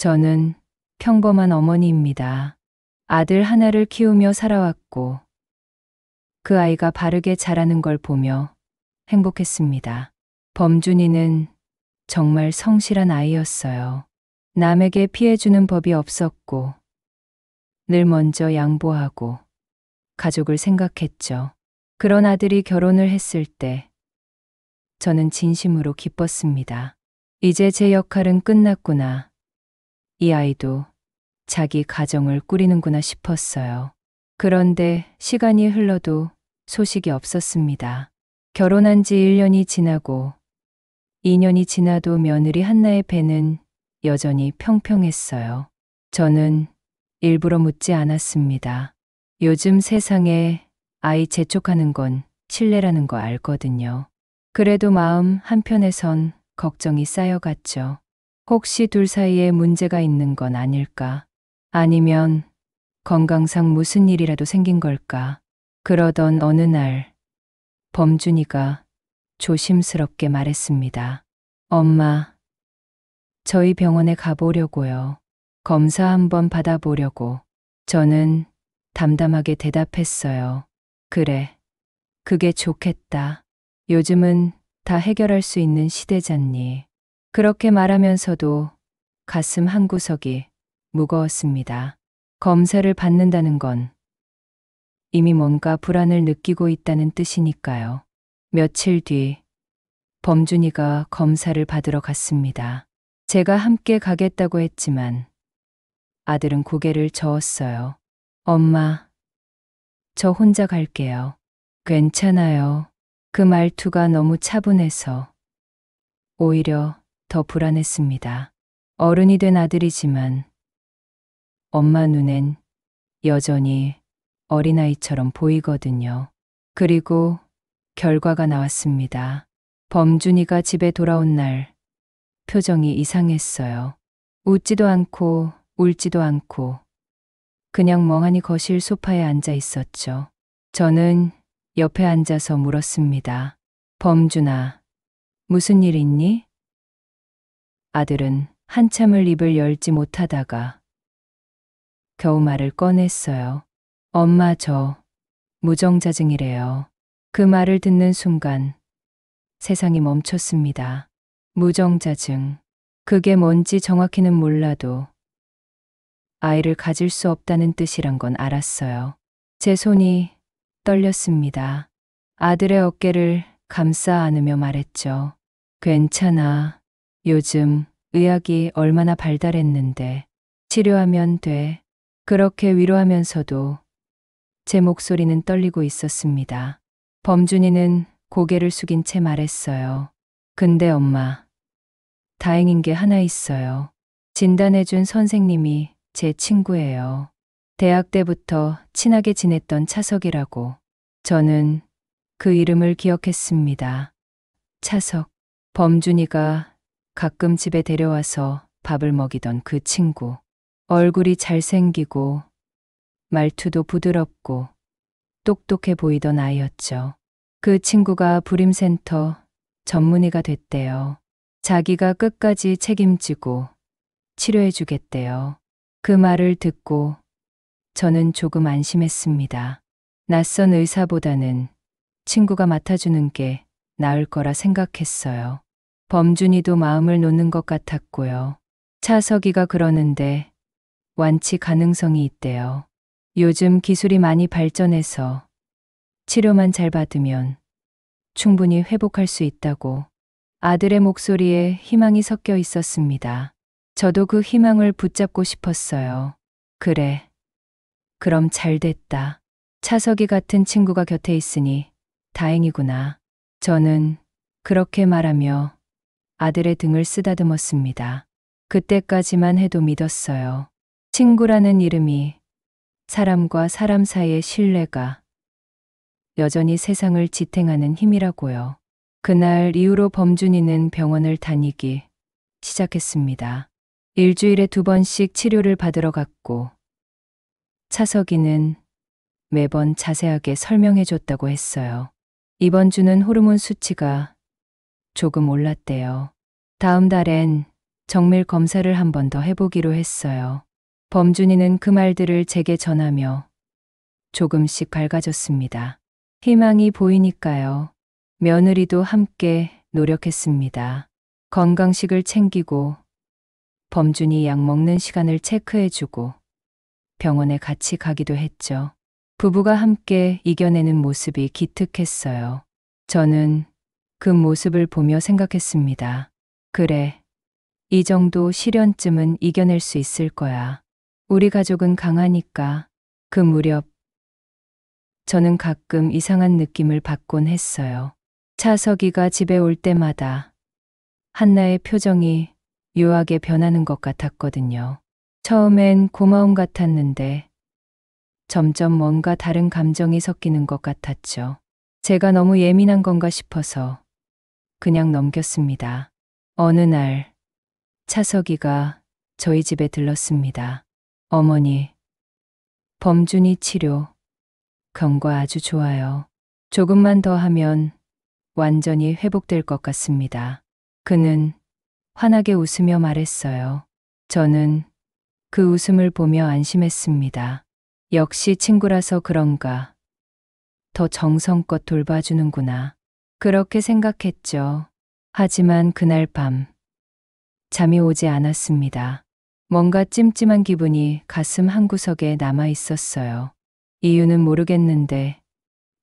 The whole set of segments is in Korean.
저는 평범한 어머니입니다. 아들 하나를 키우며 살아왔고 그 아이가 바르게 자라는 걸 보며 행복했습니다. 범준이는 정말 성실한 아이였어요. 남에게 피해주는 법이 없었고 늘 먼저 양보하고 가족을 생각했죠. 그런 아들이 결혼을 했을 때 저는 진심으로 기뻤습니다. 이제 제 역할은 끝났구나. 이 아이도 자기 가정을 꾸리는구나 싶었어요. 그런데 시간이 흘러도 소식이 없었습니다. 결혼한 지 1년이 지나고 2년이 지나도 며느리 한나의 배는 여전히 평평했어요. 저는 일부러 묻지 않았습니다. 요즘 세상에 아이 재촉하는 건 신뢰라는 거 알거든요. 그래도 마음 한편에선 걱정이 쌓여갔죠. 혹시 둘 사이에 문제가 있는 건 아닐까? 아니면 건강상 무슨 일이라도 생긴 걸까? 그러던 어느 날 범준이가 조심스럽게 말했습니다. 엄마, 저희 병원에 가보려고요. 검사 한번 받아보려고. 저는 담담하게 대답했어요. 그래, 그게 좋겠다. 요즘은 다 해결할 수 있는 시대잖니. 그렇게 말하면서도 가슴 한구석이 무거웠습니다. 검사를 받는다는 건 이미 뭔가 불안을 느끼고 있다는 뜻이니까요. 며칠 뒤 범준이가 검사를 받으러 갔습니다. 제가 함께 가겠다고 했지만 아들은 고개를 저었어요. 엄마, 저 혼자 갈게요. 괜찮아요. 그 말투가 너무 차분해서 오히려 더 불안했습니다. 어른이 된 아들이지만 엄마 눈엔 여전히 어린아이처럼 보이거든요. 그리고 결과가 나왔습니다. 범준이가 집에 돌아온 날 표정이 이상했어요. 웃지도 않고 울지도 않고 그냥 멍하니 거실 소파에 앉아 있었죠. 저는 옆에 앉아서 물었습니다. 범준아, 무슨 일 있니? 아들은 한참을 입을 열지 못하다가 겨우 말을 꺼냈어요. 엄마, 저 무정자증이래요. 그 말을 듣는 순간 세상이 멈췄습니다. 무정자증. 그게 뭔지 정확히는 몰라도 아이를 가질 수 없다는 뜻이란 건 알았어요. 제 손이 떨렸습니다. 아들의 어깨를 감싸 안으며 말했죠. 괜찮아. 요즘 의학이 얼마나 발달했는데 치료하면 돼. 그렇게 위로하면서도 제 목소리는 떨리고 있었습니다. 범준이는 고개를 숙인 채 말했어요. 근데 엄마, 다행인 게 하나 있어요. 진단해준 선생님이 제 친구예요. 대학 때부터 친하게 지냈던 차석이라고. 저는 그 이름을 기억했습니다. 차석. 범준이가 가끔 집에 데려와서 밥을 먹이던 그 친구. 얼굴이 잘생기고 말투도 부드럽고 똑똑해 보이던 아이였죠. 그 친구가 불임센터 전문의가 됐대요. 자기가 끝까지 책임지고 치료해주겠대요. 그 말을 듣고 저는 조금 안심했습니다. 낯선 의사보다는 친구가 맡아주는 게 나을 거라 생각했어요. 범준이도 마음을 놓는 것 같았고요. 차석이가 그러는데 완치 가능성이 있대요. 요즘 기술이 많이 발전해서 치료만 잘 받으면 충분히 회복할 수 있다고. 아들의 목소리에 희망이 섞여 있었습니다. 저도 그 희망을 붙잡고 싶었어요. 그래. 그럼 잘 됐다. 차석이 같은 친구가 곁에 있으니 다행이구나. 저는 그렇게 말하며 아들의 등을 쓰다듬었습니다. 그때까지만 해도 믿었어요. 친구라는 이름이 사람과 사람 사이의 신뢰가 여전히 세상을 지탱하는 힘이라고요. 그날 이후로 범준이는 병원을 다니기 시작했습니다. 일주일에 2번씩 치료를 받으러 갔고 차석이는 매번 자세하게 설명해 줬다고 했어요. 이번 주는 호르몬 수치가 조금 올랐대요. 다음 달엔 정밀 검사를 한 번 더 해보기로 했어요. 범준이는 그 말들을 제게 전하며 조금씩 밝아졌습니다. 희망이 보이니까요. 며느리도 함께 노력했습니다. 건강식을 챙기고 범준이 약 먹는 시간을 체크해주고 병원에 같이 가기도 했죠. 부부가 함께 이겨내는 모습이 기특했어요. 저는 그 모습을 보며 생각했습니다. 그래, 이 정도 시련쯤은 이겨낼 수 있을 거야. 우리 가족은 강하니까. 그 무렵 저는 가끔 이상한 느낌을 받곤 했어요. 차석이가 집에 올 때마다 한나의 표정이 묘하게 변하는 것 같았거든요. 처음엔 고마움 같았는데 점점 뭔가 다른 감정이 섞이는 것 같았죠. 제가 너무 예민한 건가 싶어서 그냥 넘겼습니다. 어느 날 차석이가 저희 집에 들렀습니다. 어머니, 범준이 치료 경과 아주 좋아요. 조금만 더 하면 완전히 회복될 것 같습니다. 그는 환하게 웃으며 말했어요. 저는 그 웃음을 보며 안심했습니다. 역시 친구라서 그런가. 더 정성껏 돌봐주는구나. 그렇게 생각했죠. 하지만 그날 밤 잠이 오지 않았습니다. 뭔가 찜찜한 기분이 가슴 한구석에 남아 있었어요. 이유는 모르겠는데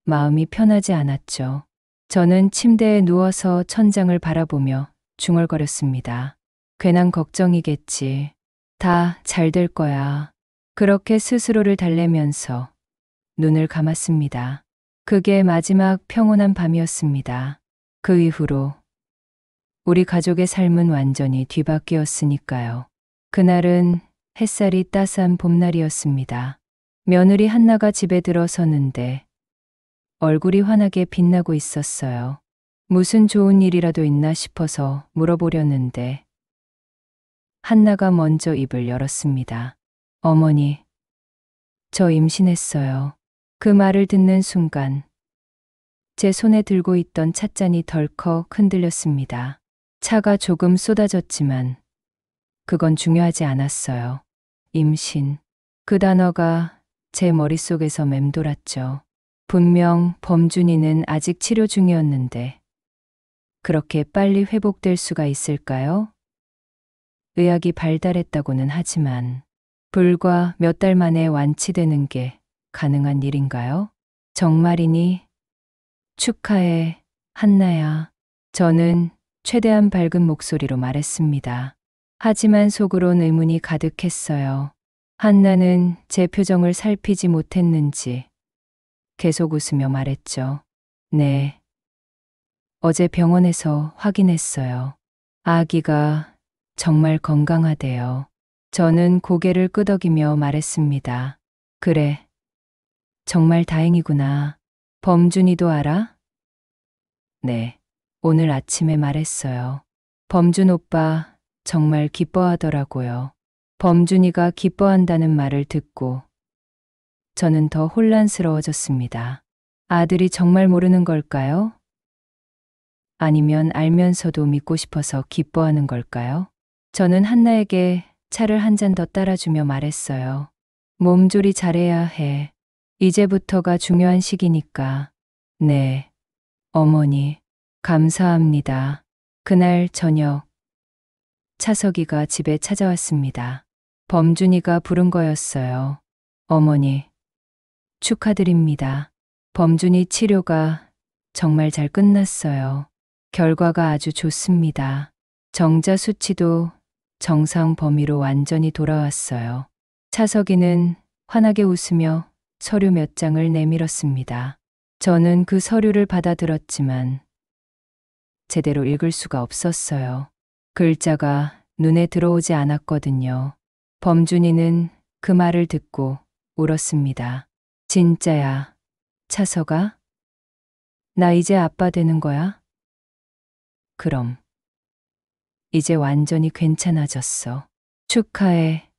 마음이 편하지 않았죠. 저는 침대에 누워서 천장을 바라보며 중얼거렸습니다. 괜한 걱정이겠지. 다 잘 될 거야. 그렇게 스스로를 달래면서 눈을 감았습니다. 그게 마지막 평온한 밤이었습니다. 그 이후로 우리 가족의 삶은 완전히 뒤바뀌었으니까요. 그날은 햇살이 따스한 봄날이었습니다. 며느리 한나가 집에 들어섰는데 얼굴이 환하게 빛나고 있었어요. 무슨 좋은 일이라도 있나 싶어서 물어보려는데 한나가 먼저 입을 열었습니다. 어머니, 저 임신했어요. 그 말을 듣는 순간 제 손에 들고 있던 찻잔이 덜컥 흔들렸습니다. 차가 조금 쏟아졌지만 그건 중요하지 않았어요. 임신. 그 단어가 제 머릿속에서 맴돌았죠. 분명 범준이는 아직 치료 중이었는데 그렇게 빨리 회복될 수가 있을까요? 의학이 발달했다고는 하지만 불과 몇 달 만에 완치되는 게 가능한 일인가요? 정말이니? 축하해, 한나야. 저는 최대한 밝은 목소리로 말했습니다. 하지만 속으론 의문이 가득했어요. 한나는 제 표정을 살피지 못했는지 계속 웃으며 말했죠. 네. 어제 병원에서 확인했어요. 아기가 정말 건강하대요. 저는 고개를 끄덕이며 말했습니다. 그래. 정말 다행이구나. 범준이도 알아? 네. 오늘 아침에 말했어요. 범준 오빠 정말 기뻐하더라고요. 범준이가 기뻐한다는 말을 듣고 저는 더 혼란스러워졌습니다. 아들이 정말 모르는 걸까요? 아니면 알면서도 믿고 싶어서 기뻐하는 걸까요? 저는 한나에게 차를 한 잔 더 따라주며 말했어요. 몸조리 잘해야 해. 이제부터가 중요한 시기니까. 네, 어머니, 감사합니다. 그날 저녁, 차석이가 집에 찾아왔습니다. 범준이가 부른 거였어요. 어머니, 축하드립니다. 범준이 치료가 정말 잘 끝났어요. 결과가 아주 좋습니다. 정자 수치도 정상 범위로 완전히 돌아왔어요. 차석이는 환하게 웃으며 서류 몇 장을 내밀었습니다. 저는 그 서류를 받아들었지만 제대로 읽을 수가 없었어요. 글자가 눈에 들어오지 않았거든요. 범준이는 그 말을 듣고 울었습니다. 진짜야, 차석아? 나 이제 아빠 되는 거야? 그럼. 이제 완전히 괜찮아졌어. 축하해,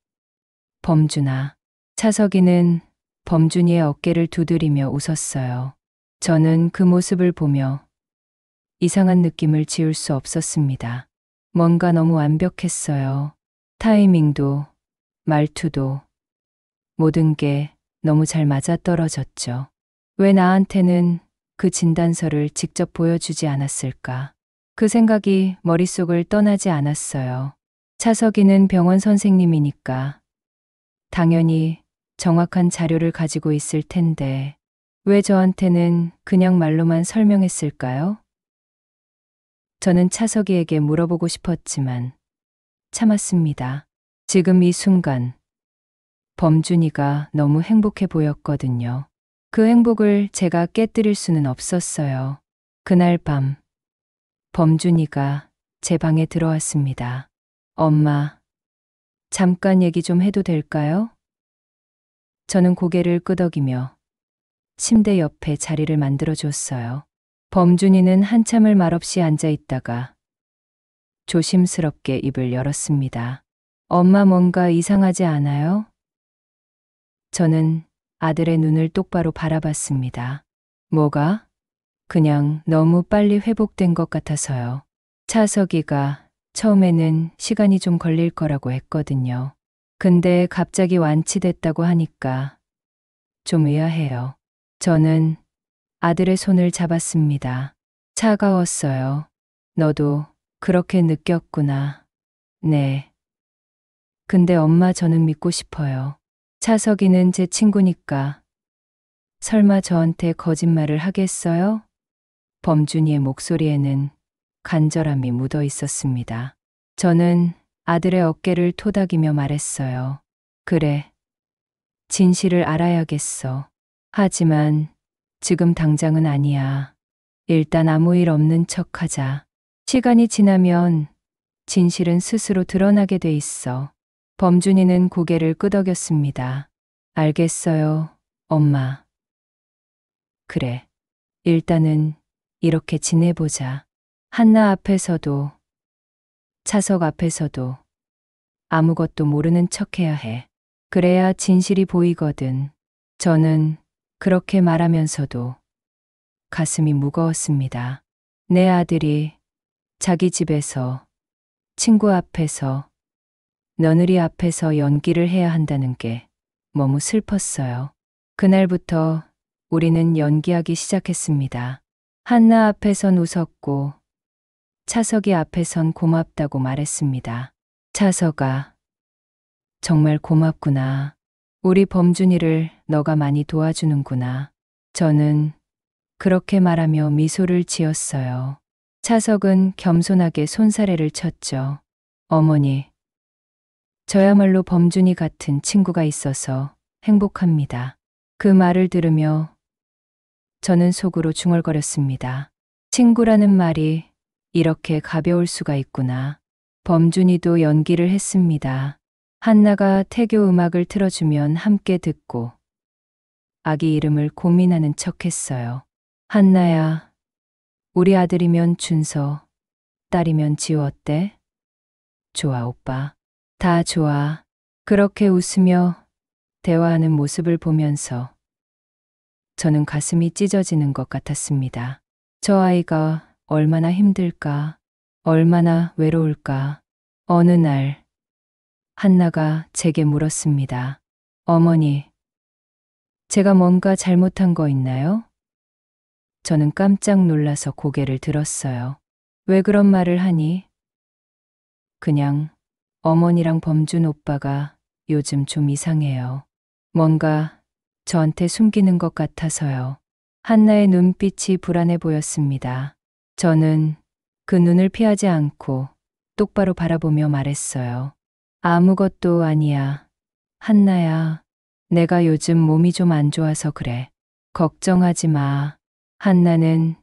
범준아. 차석이는 범준이의 어깨를 두드리며 웃었어요. 저는 그 모습을 보며 이상한 느낌을 지울 수 없었습니다. 뭔가 너무 완벽했어요. 타이밍도, 말투도, 모든 게 너무 잘 맞아떨어졌죠. 왜 나한테는 그 진단서를 직접 보여주지 않았을까? 그 생각이 머릿속을 떠나지 않았어요. 차석이는 병원 선생님이니까 당연히 정확한 자료를 가지고 있을 텐데 왜 저한테는 그냥 말로만 설명했을까요? 저는 차석이에게 물어보고 싶었지만 참았습니다. 지금 이 순간 범준이가 너무 행복해 보였거든요. 그 행복을 제가 깨뜨릴 수는 없었어요. 그날 밤 범준이가 제 방에 들어왔습니다. 엄마, 잠깐 얘기 좀 해도 될까요? 저는 고개를 끄덕이며 침대 옆에 자리를 만들어 줬어요. 범준이는 한참을 말없이 앉아 있다가 조심스럽게 입을 열었습니다. 엄마 뭔가 이상하지 않아요? 저는 아들의 눈을 똑바로 바라봤습니다. 뭐가? 그냥 너무 빨리 회복된 것 같아서요. 차석이가 처음에는 시간이 좀 걸릴 거라고 했거든요. 근데 갑자기 완치됐다고 하니까 좀 의아해요. 저는 아들의 손을 잡았습니다. 차가웠어요. 너도 그렇게 느꼈구나. 네. 근데 엄마 저는 믿고 싶어요. 차석이는 제 친구니까. 설마 저한테 거짓말을 하겠어요? 범준이의 목소리에는 간절함이 묻어 있었습니다. 저는 아들의 어깨를 토닥이며 말했어요. 그래. 진실을 알아야겠어. 하지만 지금 당장은 아니야. 일단 아무 일 없는 척 하자. 시간이 지나면 진실은 스스로 드러나게 돼 있어. 범준이는 고개를 끄덕였습니다. 알겠어요, 엄마. 그래. 일단은 이렇게 지내보자. 한나 앞에서도, 차석 앞에서도 아무것도 모르는 척 해야 해. 그래야 진실이 보이거든. 저는 그렇게 말하면서도 가슴이 무거웠습니다. 내 아들이 자기 집에서, 친구 앞에서, 며느리 앞에서 연기를 해야 한다는 게 너무 슬펐어요. 그날부터 우리는 연기하기 시작했습니다. 한나 앞에선 웃었고 차석이 앞에선 고맙다고 말했습니다. 차석아, 정말 고맙구나. 우리 범준이를 너가 많이 도와주는구나. 저는 그렇게 말하며 미소를 지었어요. 차석은 겸손하게 손사래를 쳤죠. 어머니, 저야말로 범준이 같은 친구가 있어서 행복합니다. 그 말을 들으며 저는 속으로 중얼거렸습니다. 친구라는 말이 이렇게 가벼울 수가 있구나. 범준이도 연기를 했습니다. 한나가 태교 음악을 틀어주면 함께 듣고 아기 이름을 고민하는 척했어요. 한나야, 우리 아들이면 준서, 딸이면 지호 어때? 좋아, 오빠. 다 좋아. 그렇게 웃으며 대화하는 모습을 보면서 저는 가슴이 찢어지는 것 같았습니다. 저 아이가 얼마나 힘들까, 얼마나 외로울까. 어느 날 한나가 제게 물었습니다. 어머니, 제가 뭔가 잘못한 거 있나요? 저는 깜짝 놀라서 고개를 들었어요. 왜 그런 말을 하니? 그냥 어머니랑 범준 오빠가 요즘 좀 이상해요. 뭔가 저한테 숨기는 것 같아서요. 한나의 눈빛이 불안해 보였습니다. 저는 그 눈을 피하지 않고 똑바로 바라보며 말했어요. 아무것도 아니야. 한나야, 내가 요즘 몸이 좀 안 좋아서 그래. 걱정하지 마. 한나는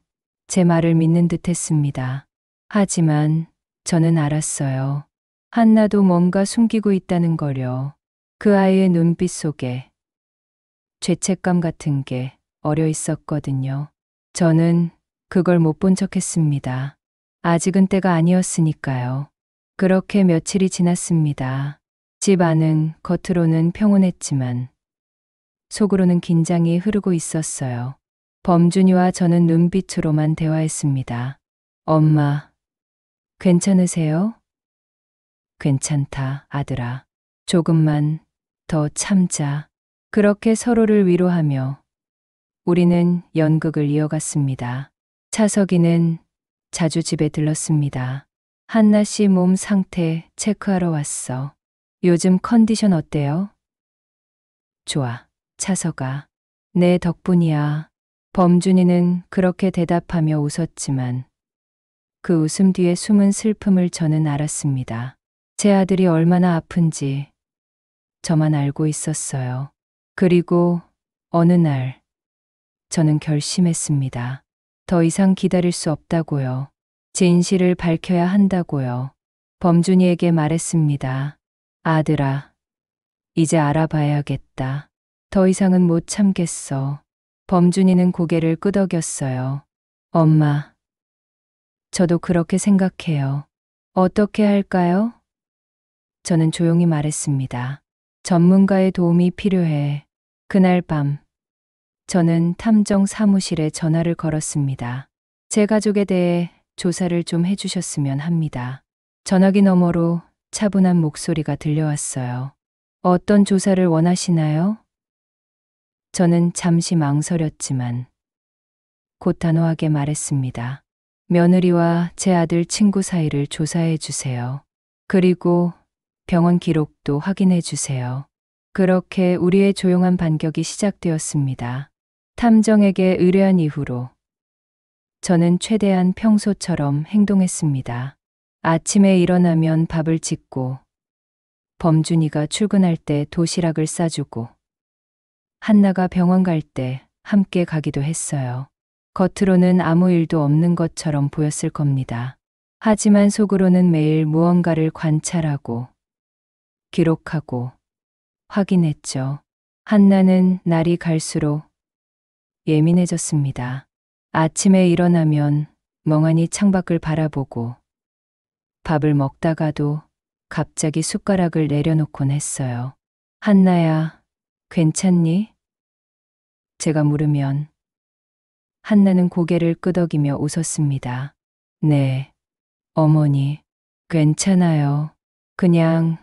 제 말을 믿는 듯 했습니다. 하지만 저는 알았어요. 한나도 뭔가 숨기고 있다는 거려. 그 아이의 눈빛 속에 죄책감 같은 게 어려 있었거든요. 저는 그걸 못 본 척 했습니다. 아직은 때가 아니었으니까요. 그렇게 며칠이 지났습니다. 집 안은 겉으로는 평온했지만 속으로는 긴장이 흐르고 있었어요. 범준이와 저는 눈빛으로만 대화했습니다. 엄마, 괜찮으세요? 괜찮다, 아들아. 조금만 더 참자. 그렇게 서로를 위로하며 우리는 연극을 이어갔습니다. 차석이는 자주 집에 들렀습니다. 한나 씨 몸 상태 체크하러 왔어. 요즘 컨디션 어때요? 좋아, 차석아. 내 덕분이야. 범준이는 그렇게 대답하며 웃었지만 그 웃음 뒤에 숨은 슬픔을 저는 알았습니다. 제 아들이 얼마나 아픈지 저만 알고 있었어요. 그리고 어느 날 저는 결심했습니다. 더 이상 기다릴 수 없다고요. 진실을 밝혀야 한다고요. 범준이에게 말했습니다. 아들아, 이제 알아봐야겠다. 더 이상은 못 참겠어. 범준이는 고개를 끄덕였어요. 엄마, 저도 그렇게 생각해요. 어떻게 할까요? 저는 조용히 말했습니다. 전문가의 도움이 필요해. 그날 밤, 저는 탐정 사무실에 전화를 걸었습니다. 제 가족에 대해 조사를 좀 해주셨으면 합니다. 전화기 너머로 차분한 목소리가 들려왔어요. 어떤 조사를 원하시나요? 저는 잠시 망설였지만 곧 단호하게 말했습니다. 며느리와 제 아들 친구 사이를 조사해 주세요. 그리고 병원 기록도 확인해 주세요. 그렇게 우리의 조용한 반격이 시작되었습니다. 탐정에게 의뢰한 이후로 저는 최대한 평소처럼 행동했습니다. 아침에 일어나면 밥을 짓고 범준이가 출근할 때 도시락을 싸주고 한나가 병원 갈 때 함께 가기도 했어요. 겉으로는 아무 일도 없는 것처럼 보였을 겁니다. 하지만 속으로는 매일 무언가를 관찰하고 기록하고 확인했죠. 한나는 날이 갈수록 예민해졌습니다. 아침에 일어나면 멍하니 창밖을 바라보고 밥을 먹다가도 갑자기 숟가락을 내려놓곤 했어요. 한나야, 괜찮니? 제가 물으면 한나는 고개를 끄덕이며 웃었습니다. 네, 어머니, 괜찮아요. 그냥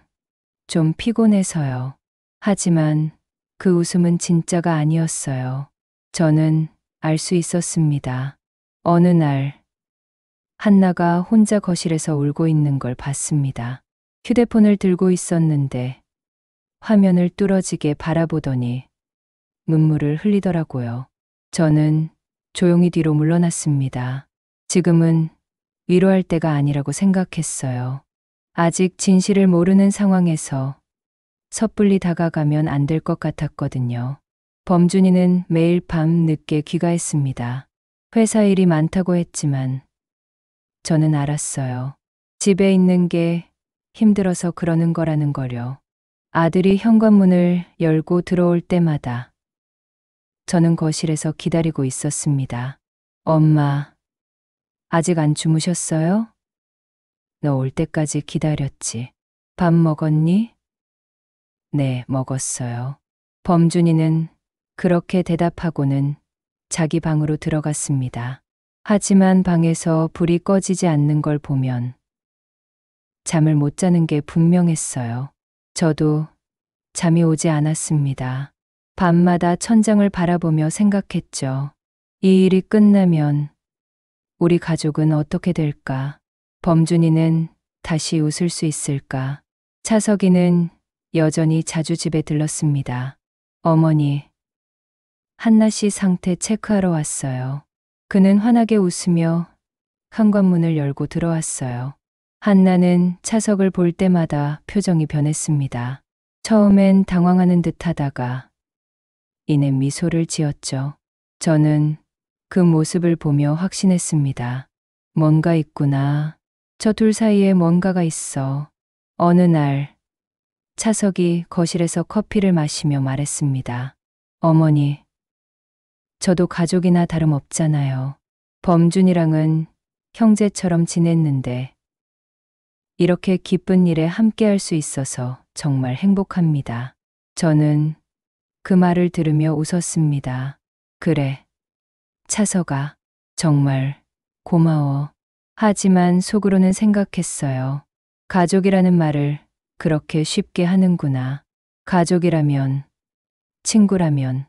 좀 피곤해서요. 하지만 그 웃음은 진짜가 아니었어요. 저는 알 수 있었습니다. 어느 날, 한나가 혼자 거실에서 울고 있는 걸 봤습니다. 휴대폰을 들고 있었는데 화면을 뚫어지게 바라보더니 눈물을 흘리더라고요. 저는 조용히 뒤로 물러났습니다. 지금은 위로할 때가 아니라고 생각했어요. 아직 진실을 모르는 상황에서 섣불리 다가가면 안 될 것 같았거든요. 범준이는 매일 밤 늦게 귀가했습니다. 회사 일이 많다고 했지만 저는 알았어요. 집에 있는 게 힘들어서 그러는 거라는 걸요. 아들이 현관문을 열고 들어올 때마다 저는 거실에서 기다리고 있었습니다. 엄마, 아직 안 주무셨어요? 너 올 때까지 기다렸지. 밥 먹었니? 네, 먹었어요. 범준이는 그렇게 대답하고는 자기 방으로 들어갔습니다. 하지만 방에서 불이 꺼지지 않는 걸 보면 잠을 못 자는 게 분명했어요. 저도 잠이 오지 않았습니다. 밤마다 천장을 바라보며 생각했죠. 이 일이 끝나면 우리 가족은 어떻게 될까? 범준이는 다시 웃을 수 있을까? 차석이는 여전히 자주 집에 들렀습니다. 어머니, 한나 씨 상태 체크하러 왔어요. 그는 환하게 웃으며 현관문을 열고 들어왔어요. 한나는 차석을 볼 때마다 표정이 변했습니다. 처음엔 당황하는 듯 하다가 이내 미소를 지었죠. 저는 그 모습을 보며 확신했습니다. 뭔가 있구나. 저 둘 사이에 뭔가가 있어. 어느 날 차석이 거실에서 커피를 마시며 말했습니다. 어머니, 저도 가족이나 다름없잖아요. 범준이랑은 형제처럼 지냈는데 이렇게 기쁜 일에 함께할 수 있어서 정말 행복합니다. 저는 그 말을 들으며 웃었습니다. 그래, 차석아, 정말 고마워. 하지만 속으로는 생각했어요. 가족이라는 말을 그렇게 쉽게 하는구나. 가족이라면, 친구라면,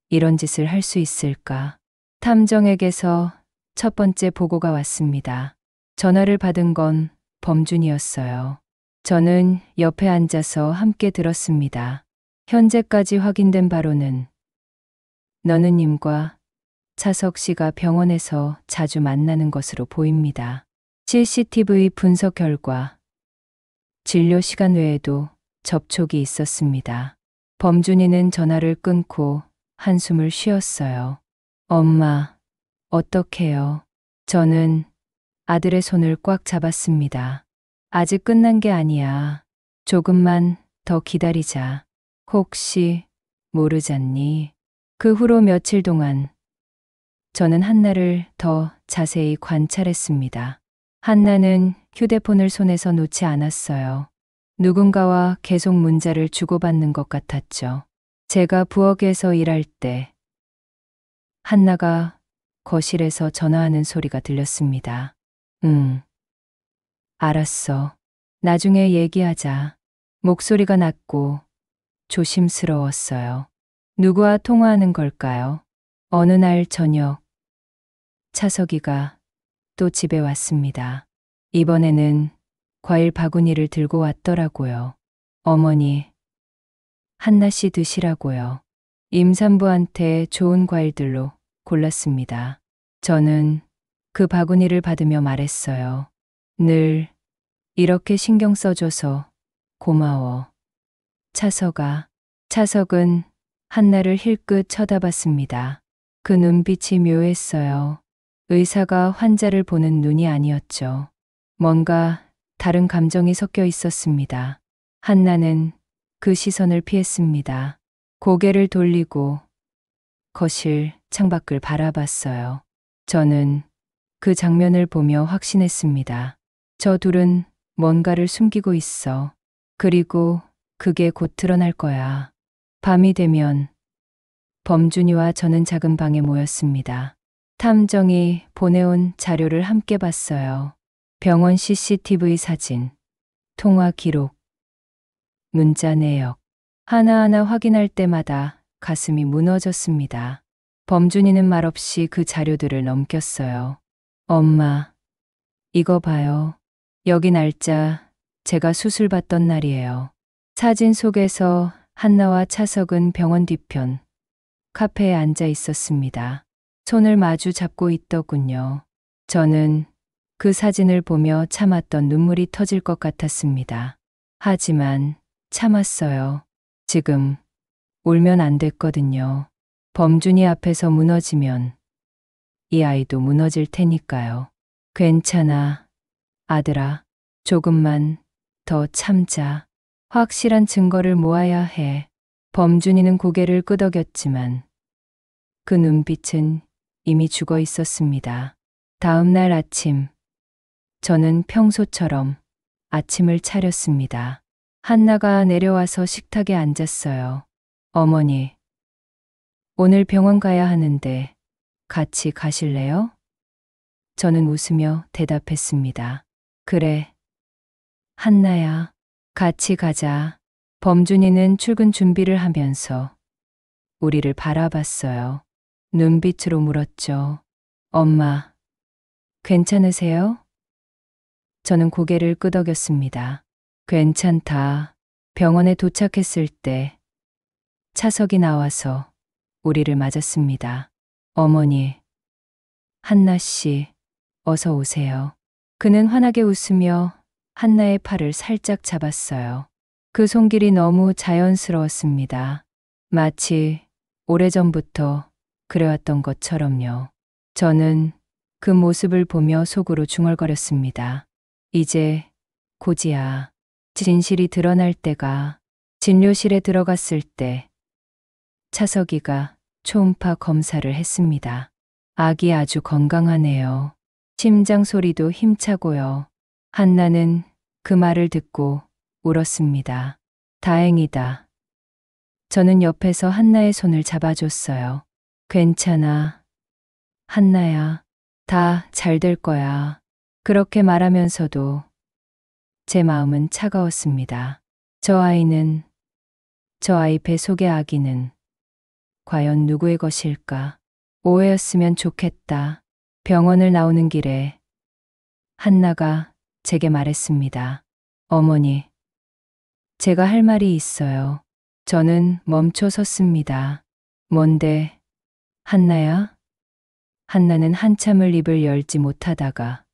이런 짓을 할 수 있을까? 탐정에게서 첫 번째 보고가 왔습니다. 전화를 받은 건 범준이었어요. 저는 옆에 앉아서 함께 들었습니다. 현재까지 확인된 바로는 너느님과 차석 씨가 병원에서 자주 만나는 것으로 보입니다. CCTV 분석 결과 진료 시간 외에도 접촉이 있었습니다. 범준이는 전화를 끊고 한숨을 쉬었어요. 엄마, 어떡해요? 저는 아들의 손을 꽉 잡았습니다. 아직 끝난 게 아니야. 조금만 더 기다리자. 혹시 모르잖니? 그 후로 며칠 동안 저는 한나를 더 자세히 관찰했습니다. 한나는 휴대폰을 손에서 놓지 않았어요. 누군가와 계속 문자를 주고받는 것 같았죠. 제가 부엌에서 일할 때 한나가 거실에서 전화하는 소리가 들렸습니다. 응, 알았어. 나중에 얘기하자. 목소리가 낮고 조심스러웠어요. 누구와 통화하는 걸까요? 어느 날 저녁, 차석이가 또 집에 왔습니다. 이번에는 과일 바구니를 들고 왔더라고요. 어머니, 한나 씨 드시라고요. 임산부한테 좋은 과일들로 골랐습니다. 저는 그 바구니를 받으며 말했어요. 늘 이렇게 신경 써줘서 고마워. 차석은 한나를 힐끗 쳐다봤습니다. 그 눈빛이 묘했어요. 의사가 환자를 보는 눈이 아니었죠. 뭔가 다른 감정이 섞여 있었습니다. 한나는 그 시선을 피했습니다. 고개를 돌리고 거실 창밖을 바라봤어요. 저는 그 장면을 보며 확신했습니다. 저 둘은 뭔가를 숨기고 있어. 그리고 그게 곧 드러날 거야. 밤이 되면 범준이와 저는 작은 방에 모였습니다. 탐정이 보내온 자료를 함께 봤어요. 병원 CCTV 사진, 통화 기록, 문자 내역. 하나하나 확인할 때마다 가슴이 무너졌습니다. 범준이는 말없이 그 자료들을 넘겼어요. 엄마, 이거 봐요. 여기 날짜, 제가 수술 받던 날이에요. 사진 속에서 한나와 차석은 병원 뒤편, 카페에 앉아 있었습니다. 손을 마주 잡고 있더군요. 저는 그 사진을 보며 참았던 눈물이 터질 것 같았습니다. 하지만 참았어요. 지금 울면 안 됐거든요. 범준이 앞에서 무너지면 이 아이도 무너질 테니까요. 괜찮아, 아들아. 조금만 더 참자. 확실한 증거를 모아야 해. 범준이는 고개를 끄덕였지만 그 눈빛은 이미 죽어 있었습니다. 다음 날 아침, 저는 평소처럼 아침을 차렸습니다. 한나가 내려와서 식탁에 앉았어요. 어머니, 오늘 병원 가야 하는데 같이 가실래요? 저는 웃으며 대답했습니다. 그래, 한나야, 같이 가자. 범준이는 출근 준비를 하면서 우리를 바라봤어요. 눈빛으로 물었죠. 엄마, 괜찮으세요? 저는 고개를 끄덕였습니다. 괜찮다. 병원에 도착했을 때 차석이 나와서 우리를 맞았습니다. 어머니, 한나 씨, 어서 오세요. 그는 환하게 웃으며 한나의 팔을 살짝 잡았어요. 그 손길이 너무 자연스러웠습니다. 마치 오래전부터 그래왔던 것처럼요. 저는 그 모습을 보며 속으로 중얼거렸습니다. 이제 고지야, 진실이 드러날 때가. 진료실에 들어갔을 때 차석이가 초음파 검사를 했습니다. 아기 아주 건강하네요. 심장 소리도 힘차고요. 한나는 그 말을 듣고 울었습니다. 다행이다. 저는 옆에서 한나의 손을 잡아줬어요. 괜찮아. 한나야, 다 잘 될 거야. 그렇게 말하면서도 제 마음은 차가웠습니다. 저 아이 배 속의 아기는 과연 누구의 것일까? 오해였으면 좋겠다. 병원을 나오는 길에 한나가 제게 말했습니다. 어머니, 제가 할 말이 있어요. 저는 멈춰 섰습니다. 뭔데? 한나야? 한나는 한참을 입을 열지 못하다가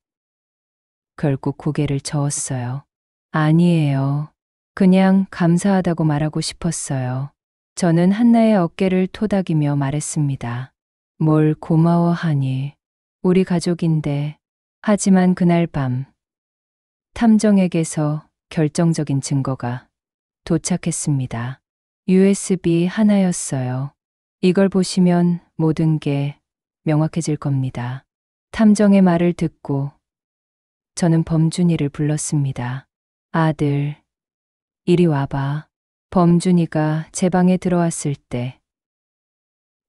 결국 고개를 저었어요. 아니에요. 그냥 감사하다고 말하고 싶었어요. 저는 한나의 어깨를 토닥이며 말했습니다. 뭘 고마워하니? 우리 가족인데. 하지만 그날 밤 탐정에게서 결정적인 증거가 도착했습니다. USB 하나였어요. 이걸 보시면 모든 게 명확해질 겁니다. 탐정의 말을 듣고 저는 범준이를 불렀습니다. 아들, 이리 와봐. 범준이가 제 방에 들어왔을 때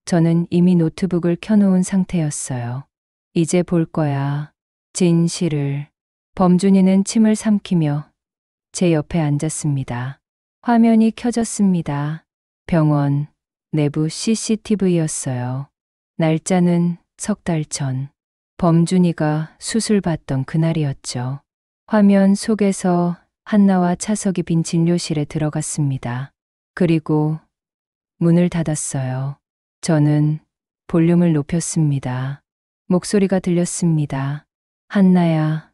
저는 이미 노트북을 켜놓은 상태였어요. 이제 볼 거야. 진실을. 범준이는 침을 삼키며 제 옆에 앉았습니다. 화면이 켜졌습니다. 병원 내부 CCTV였어요. 날짜는 석 달 전. 범준이가 수술받던 그날이었죠. 화면 속에서 한나와 차석이 빈 진료실에 들어갔습니다. 그리고 문을 닫았어요. 저는 볼륨을 높였습니다. 목소리가 들렸습니다. 한나야,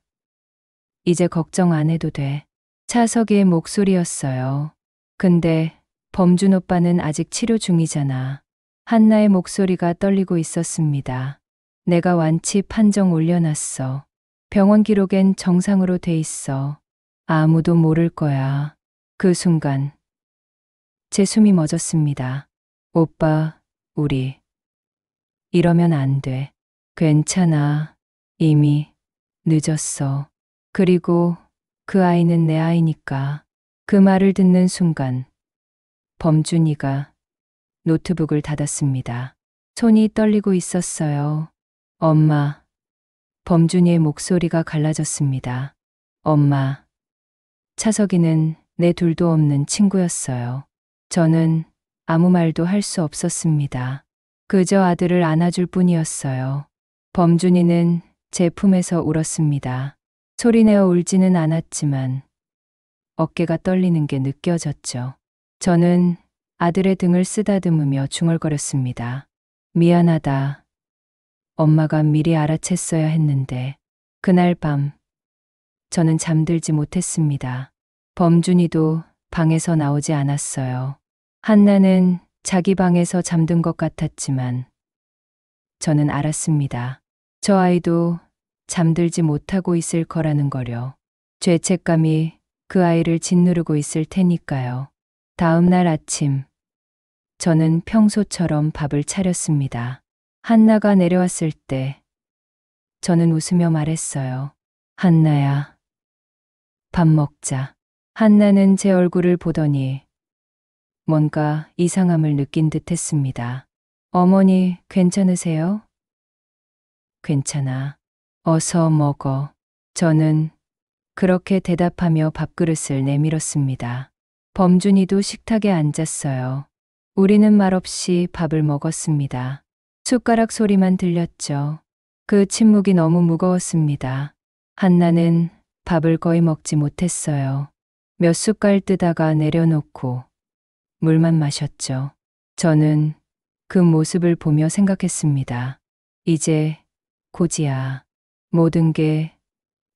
이제 걱정 안 해도 돼. 차석이의 목소리였어요. 근데 범준 오빠는 아직 치료 중이잖아. 한나의 목소리가 떨리고 있었습니다. 내가 완치 판정 올려놨어. 병원 기록엔 정상으로 돼 있어. 아무도 모를 거야. 그 순간 제 숨이 멎었습니다. 오빠, 우리 이러면 안 돼. 괜찮아. 이미 늦었어. 그리고 그 아이는 내 아이니까. 그 말을 듣는 순간 범준이가 노트북을 닫았습니다. 손이 떨리고 있었어요. 엄마. 범준이의 목소리가 갈라졌습니다. 엄마. 차석이는 내 둘도 없는 친구였어요. 저는 아무 말도 할 수 없었습니다. 그저 아들을 안아줄 뿐이었어요. 범준이는 제 품에서 울었습니다. 소리내어 울지는 않았지만 어깨가 떨리는 게 느껴졌죠. 저는 아들의 등을 쓰다듬으며 중얼거렸습니다. 미안하다. 엄마가 미리 알아챘어야 했는데. 그날 밤 저는 잠들지 못했습니다. 범준이도 방에서 나오지 않았어요. 한나는 자기 방에서 잠든 것 같았지만 저는 알았습니다. 저 아이도 잠들지 못하고 있을 거라는 거려. 죄책감이 그 아이를 짓누르고 있을 테니까요. 다음 날 아침 저는 평소처럼 밥을 차렸습니다. 한나가 내려왔을 때 저는 웃으며 말했어요. 한나야, 밥 먹자. 한나는 제 얼굴을 보더니 뭔가 이상함을 느낀 듯 했습니다. 어머니, 괜찮으세요? 괜찮아. 어서 먹어. 저는 그렇게 대답하며 밥그릇을 내밀었습니다. 범준이도 식탁에 앉았어요. 우리는 말없이 밥을 먹었습니다. 숟가락 소리만 들렸죠. 그 침묵이 너무 무거웠습니다. 한나는 밥을 거의 먹지 못했어요. 몇 숟갈 뜨다가 내려놓고 물만 마셨죠. 저는 그 모습을 보며 생각했습니다. 이제 고지야. 모든 게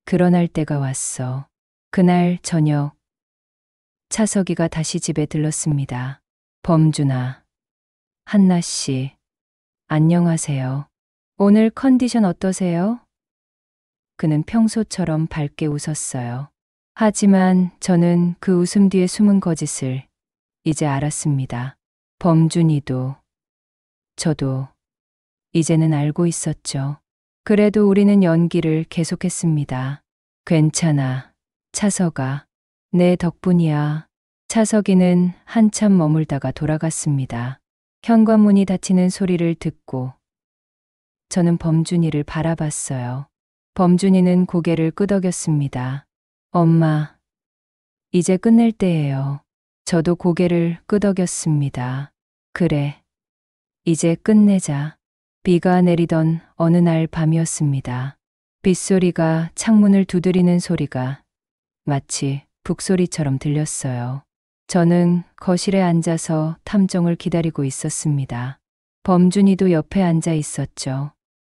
드러날 때가 왔어. 그날 저녁 차석이가 다시 집에 들렀습니다. 범준아, 한나 씨, 안녕하세요. 오늘 컨디션 어떠세요? 그는 평소처럼 밝게 웃었어요. 하지만 저는 그 웃음 뒤에 숨은 거짓을 이제 알았습니다. 범준이도 저도 이제는 알고 있었죠. 그래도 우리는 연기를 계속했습니다. 괜찮아, 차석아. 내 덕분이야. 차석이는 한참 머물다가 돌아갔습니다. 현관문이 닫히는 소리를 듣고 저는 범준이를 바라봤어요. 범준이는 고개를 끄덕였습니다. 엄마, 이제 끝낼 때예요. 저도 고개를 끄덕였습니다. 그래. 이제 끝내자. 비가 내리던 어느 날 밤이었습니다. 빗소리가 창문을 두드리는 소리가 마치 북소리처럼 들렸어요. 저는 거실에 앉아서 탐정을 기다리고 있었습니다. 범준이도 옆에 앉아 있었죠.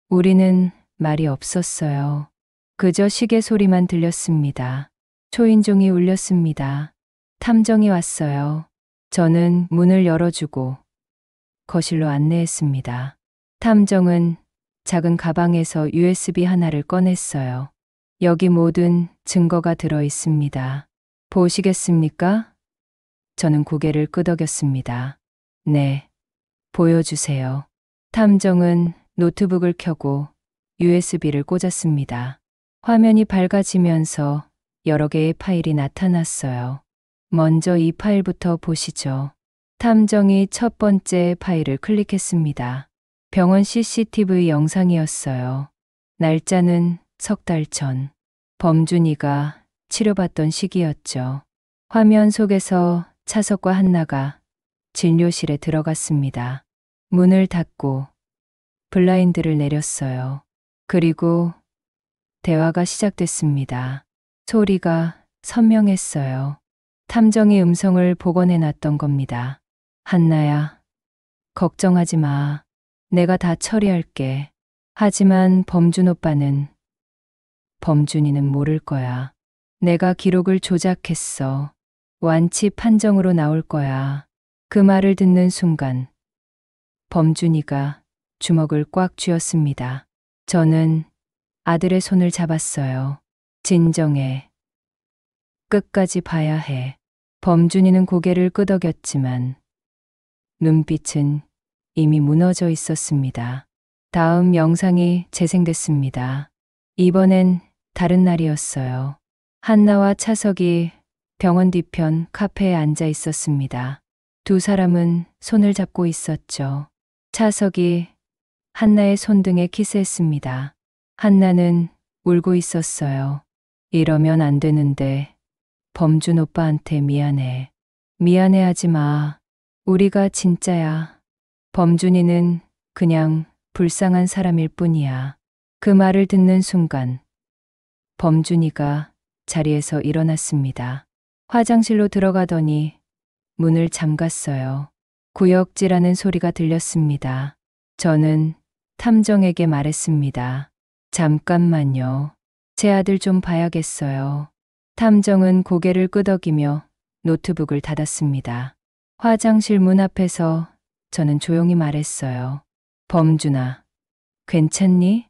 우리는 말이 없었어요. 그저 시계 소리만 들렸습니다. 초인종이 울렸습니다. 탐정이 왔어요. 저는 문을 열어주고 거실로 안내했습니다. 탐정은 작은 가방에서 USB 하나를 꺼냈어요. 여기 모든 증거가 들어 있습니다. 보시겠습니까? 저는 고개를 끄덕였습니다. 네, 보여주세요. 탐정은 노트북을 켜고 USB를 꽂았습니다. 화면이 밝아지면서 여러 개의 파일이 나타났어요. 먼저 이 파일부터 보시죠. 탐정이 첫 번째 파일을 클릭했습니다. 병원 CCTV 영상이었어요. 날짜는 석 달 전. 범준이가 치료받던 시기였죠. 화면 속에서 차석과 한나가 진료실에 들어갔습니다. 문을 닫고 블라인드를 내렸어요. 그리고 대화가 시작됐습니다. 소리가 선명했어요. 탐정이 음성을 복원해 놨던 겁니다. 한나야, 걱정하지 마. 내가 다 처리할게. 하지만 범준이는 모를 거야. 내가 기록을 조작했어. 완치 판정으로 나올 거야. 그 말을 듣는 순간 범준이가 주먹을 꽉 쥐었습니다. 저는 아들의 손을 잡았어요. 진정해. 끝까지 봐야 해. 범준이는 고개를 끄덕였지만 눈빛은 이미 무너져 있었습니다. 다음 영상이 재생됐습니다. 이번엔 다른 날이었어요. 한나와 차석이 병원 뒤편 카페에 앉아 있었습니다. 두 사람은 손을 잡고 있었죠. 차석이 한나의 손등에 키스했습니다. 한나는 울고 있었어요. 이러면 안 되는데. 범준 오빠한테 미안해. 미안해하지 마. 우리가 진짜야. 범준이는 그냥 불쌍한 사람일 뿐이야. 그 말을 듣는 순간 범준이가 자리에서 일어났습니다. 화장실로 들어가더니 문을 잠갔어요. 구역질하는 소리가 들렸습니다. 저는 탐정에게 말했습니다. 잠깐만요. 제 아들 좀 봐야겠어요. 탐정은 고개를 끄덕이며 노트북을 닫았습니다. 화장실 문 앞에서 저는 조용히 말했어요. 범준아, 괜찮니?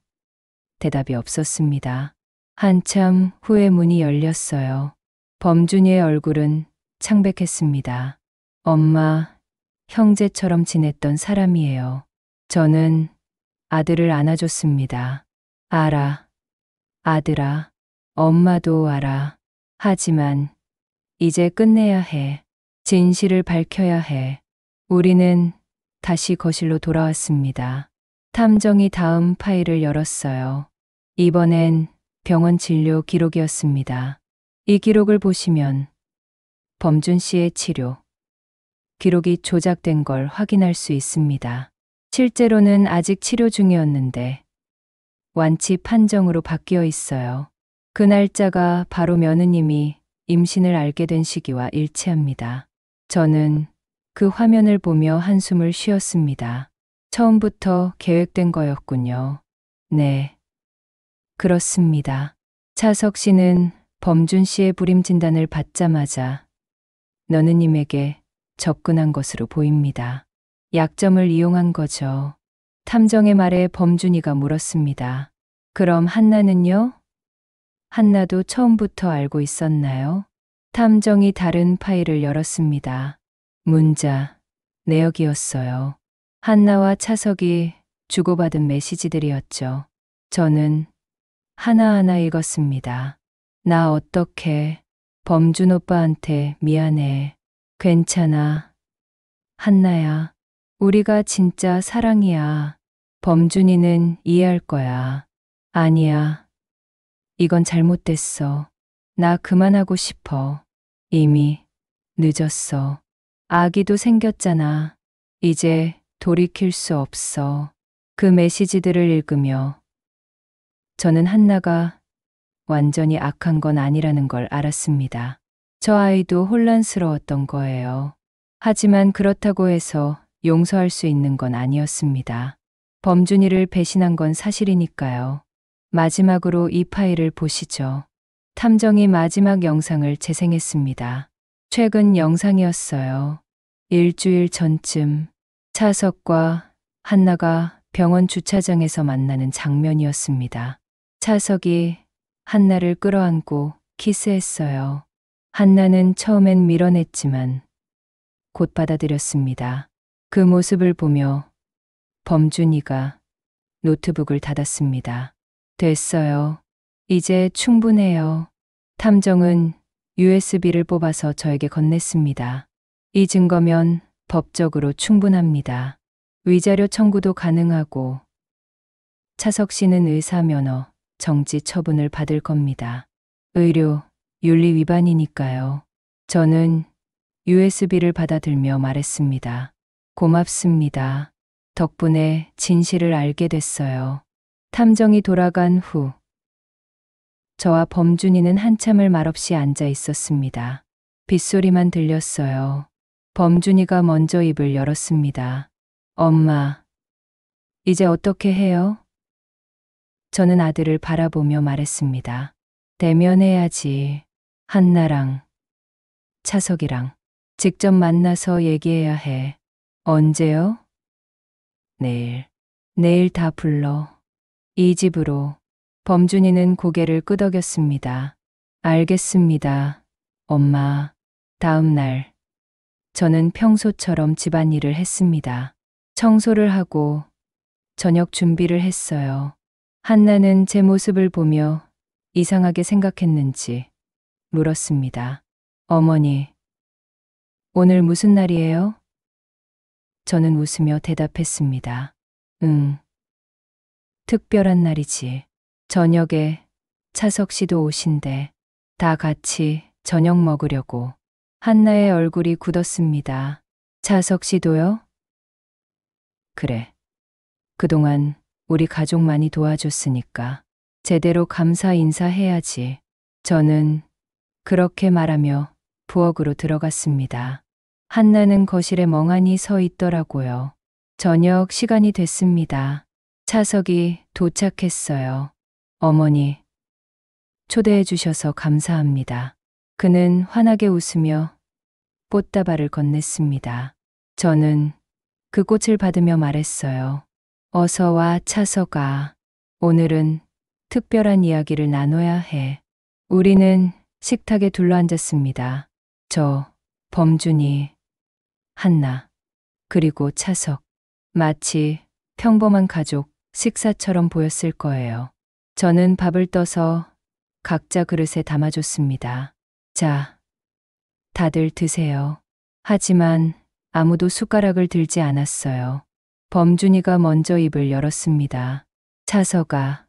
대답이 없었습니다. 한참 후에 문이 열렸어요. 범준이의 얼굴은 창백했습니다. 엄마, 형제처럼 지냈던 사람이에요. 저는 아들을 안아줬습니다. 알아, 아들아, 엄마도 알아. 하지만 이제 끝내야 해. 진실을 밝혀야 해. 우리는 다시 거실로 돌아왔습니다. 탐정이 다음 파일을 열었어요. 이번엔 병원 진료 기록이었습니다. 이 기록을 보시면 범준 씨의 치료 기록이 조작된 걸 확인할 수 있습니다. 실제로는 아직 치료 중이었는데 완치 판정으로 바뀌어 있어요. 그 날짜가 바로 며느님이 임신을 알게 된 시기와 일치합니다. 저는 그 화면을 보며 한숨을 쉬었습니다. 처음부터 계획된 거였군요. 네, 그렇습니다. 차석 씨는 범준 씨의 불임 진단을 받자마자 며느님에게 접근한 것으로 보입니다. 약점을 이용한 거죠. 탐정의 말에 범준이가 물었습니다. 그럼 한나는요? 한나도 처음부터 알고 있었나요? 탐정이 다른 파일을 열었습니다. 문자, 내역이었어요. 한나와 차석이 주고받은 메시지들이었죠. 저는 하나하나 읽었습니다. 나 어떡해. 범준 오빠한테 미안해. 괜찮아. 한나야, 우리가 진짜 사랑이야. 범준이는 이해할 거야. 아니야. 이건 잘못됐어. 나 그만하고 싶어. 이미 늦었어. 아기도 생겼잖아. 이제 돌이킬 수 없어. 그 메시지들을 읽으며 저는 한나가 완전히 악한 건 아니라는 걸 알았습니다. 저 아이도 혼란스러웠던 거예요. 하지만 그렇다고 해서 용서할 수 있는 건 아니었습니다. 범준이를 배신한 건 사실이니까요. 마지막으로 이 파일을 보시죠. 탐정이 마지막 영상을 재생했습니다. 최근 영상이었어요. 일주일 전쯤 차석과 한나가 병원 주차장에서 만나는 장면이었습니다. 차석이 한나를 끌어안고 키스했어요. 한나는 처음엔 밀어냈지만 곧 받아들였습니다. 그 모습을 보며 범준이가 노트북을 닫았습니다. 됐어요. 이제 충분해요. 탐정은 USB를 뽑아서 저에게 건넸습니다. 이 증거면 법적으로 충분합니다. 위자료 청구도 가능하고 차석 씨는 의사 면허 정지 처분을 받을 겁니다. 의료 윤리 위반이니까요. 저는 USB를 받아들며 말했습니다. 고맙습니다. 덕분에 진실을 알게 됐어요. 탐정이 돌아간 후 저와 범준이는 한참을 말없이 앉아 있었습니다. 빗소리만 들렸어요. 범준이가 먼저 입을 열었습니다. 엄마, 이제 어떻게 해요? 저는 아들을 바라보며 말했습니다. 대면해야지. 한나랑 차석이랑 직접 만나서 얘기해야 해. 언제요? 내일. 내일 다 불러. 이 집으로. 범준이는 고개를 끄덕였습니다. 알겠습니다. 엄마. 다음 날. 저는 평소처럼 집안일을 했습니다. 청소를 하고 저녁 준비를 했어요. 한나는 제 모습을 보며 이상하게 생각했는지 물었습니다. 어머니, 오늘 무슨 날이에요? 저는 웃으며 대답했습니다. 응. 특별한 날이지. 저녁에 차석 씨도 오신대. 다 같이 저녁 먹으려고. 한나의 얼굴이 굳었습니다. 차석 씨도요? 그래. 그동안 우리 가족 많이 도와줬으니까 제대로 감사 인사해야지. 저는 그렇게 말하며 부엌으로 들어갔습니다. 한나는 거실에 멍하니 서 있더라고요. 저녁 시간이 됐습니다. 차석이 도착했어요. 어머니, 초대해 주셔서 감사합니다. 그는 환하게 웃으며 꽃다발을 건넸습니다. 저는 그 꽃을 받으며 말했어요. 어서 와, 차석아. 오늘은 특별한 이야기를 나눠야 해. 우리는 식탁에 둘러앉았습니다. 저, 범준이, 한나, 그리고 차석. 마치 평범한 가족 식사처럼 보였을 거예요. 저는 밥을 떠서 각자 그릇에 담아줬습니다. 자, 다들 드세요. 하지만 아무도 숟가락을 들지 않았어요. 범준이가 먼저 입을 열었습니다. 차석아,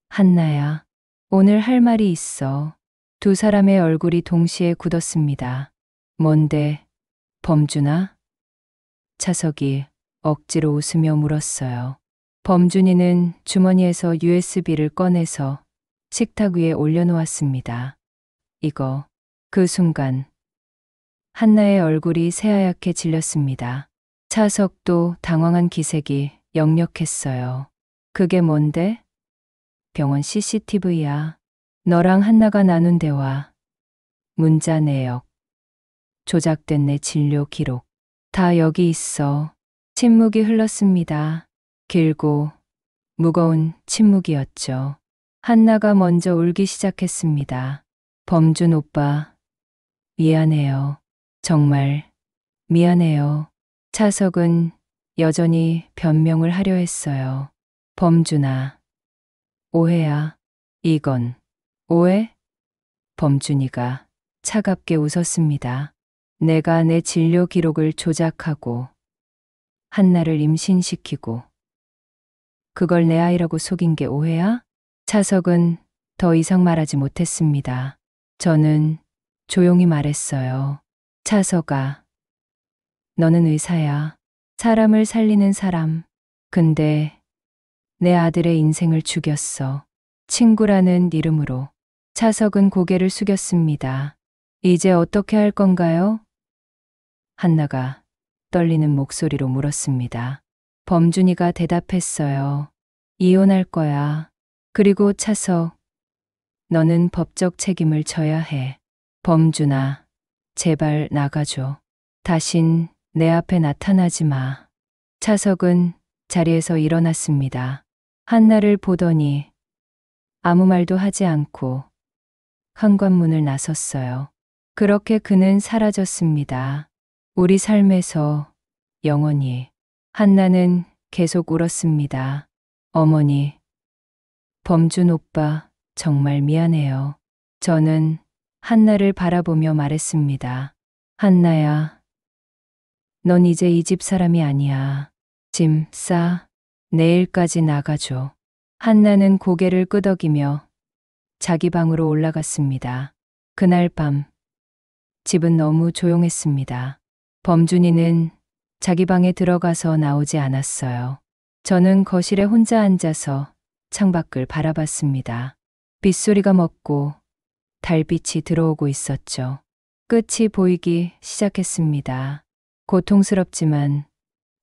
한나야, 오늘 할 말이 있어. 두 사람의 얼굴이 동시에 굳었습니다. 뭔데, 범준아? 차석이 억지로 웃으며 물었어요. 범준이는 주머니에서 USB를 꺼내서 식탁 위에 올려놓았습니다. 이거. 그 순간 한나의 얼굴이 새하얗게 질렸습니다. 차석도 당황한 기색이 역력했어요. 그게 뭔데? 병원 CCTV야. 너랑 한나가 나눈 대화, 문자 내역, 조작된 내 진료 기록, 다 여기 있어. 침묵이 흘렀습니다. 길고 무거운 침묵이었죠. 한나가 먼저 울기 시작했습니다. 범준 오빠, 미안해요. 정말 미안해요. 차석은 여전히 변명을 하려 했어요. 범준아, 오해야. 이건 오해? 범준이가 차갑게 웃었습니다. 내가 내 진료 기록을 조작하고 한나를 임신시키고 그걸 내 아이라고 속인 게 오해야? 차석은 더 이상 말하지 못했습니다. 저는 조용히 말했어요. 차서가, 너는 의사야. 사람을 살리는 사람. 근데 내 아들의 인생을 죽였어. 친구라는 이름으로. 차석은 고개를 숙였습니다. 이제 어떻게 할 건가요? 한나가 떨리는 목소리로 물었습니다. 범준이가 대답했어요. 이혼할 거야. 그리고 차석, 너는 법적 책임을 져야 해. 범준아, 제발 나가줘. 다신 내 앞에 나타나지 마. 차석은 자리에서 일어났습니다. 한나를 보더니 아무 말도 하지 않고 현관문을 나섰어요. 그렇게 그는 사라졌습니다. 우리 삶에서 영원히. 한나는 계속 울었습니다. 어머니, 범준 오빠, 정말 미안해요. 저는 한나를 바라보며 말했습니다. 한나야, 넌 이제 이 집 사람이 아니야. 짐 싸. 내일까지 나가줘. 한나는 고개를 끄덕이며 자기 방으로 올라갔습니다. 그날 밤, 집은 너무 조용했습니다. 범준이는 자기 방에 들어가서 나오지 않았어요. 저는 거실에 혼자 앉아서 창밖을 바라봤습니다. 빗소리가 멎고 달빛이 들어오고 있었죠. 끝이 보이기 시작했습니다. 고통스럽지만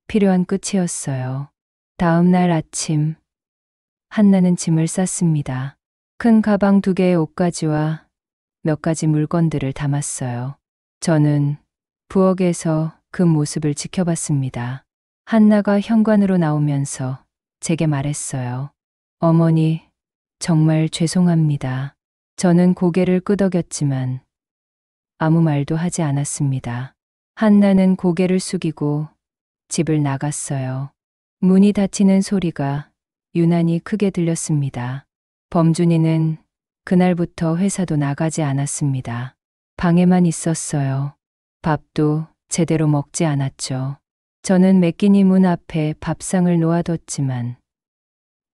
필요한 끝이었어요. 다음 날 아침, 한나는 짐을 쌌습니다. 큰 가방 2개의 옷가지와 몇 가지 물건들을 담았어요. 저는 부엌에서 그 모습을 지켜봤습니다. 한나가 현관으로 나오면서 제게 말했어요. 어머니, 정말 죄송합니다. 저는 고개를 끄덕였지만 아무 말도 하지 않았습니다. 한나는 고개를 숙이고 집을 나갔어요. 문이 닫히는 소리가 유난히 크게 들렸습니다. 범준이는 그날부터 회사도 나가지 않았습니다. 방에만 있었어요. 밥도 제대로 먹지 않았죠. 저는 매끼니 문 앞에 밥상을 놓아뒀지만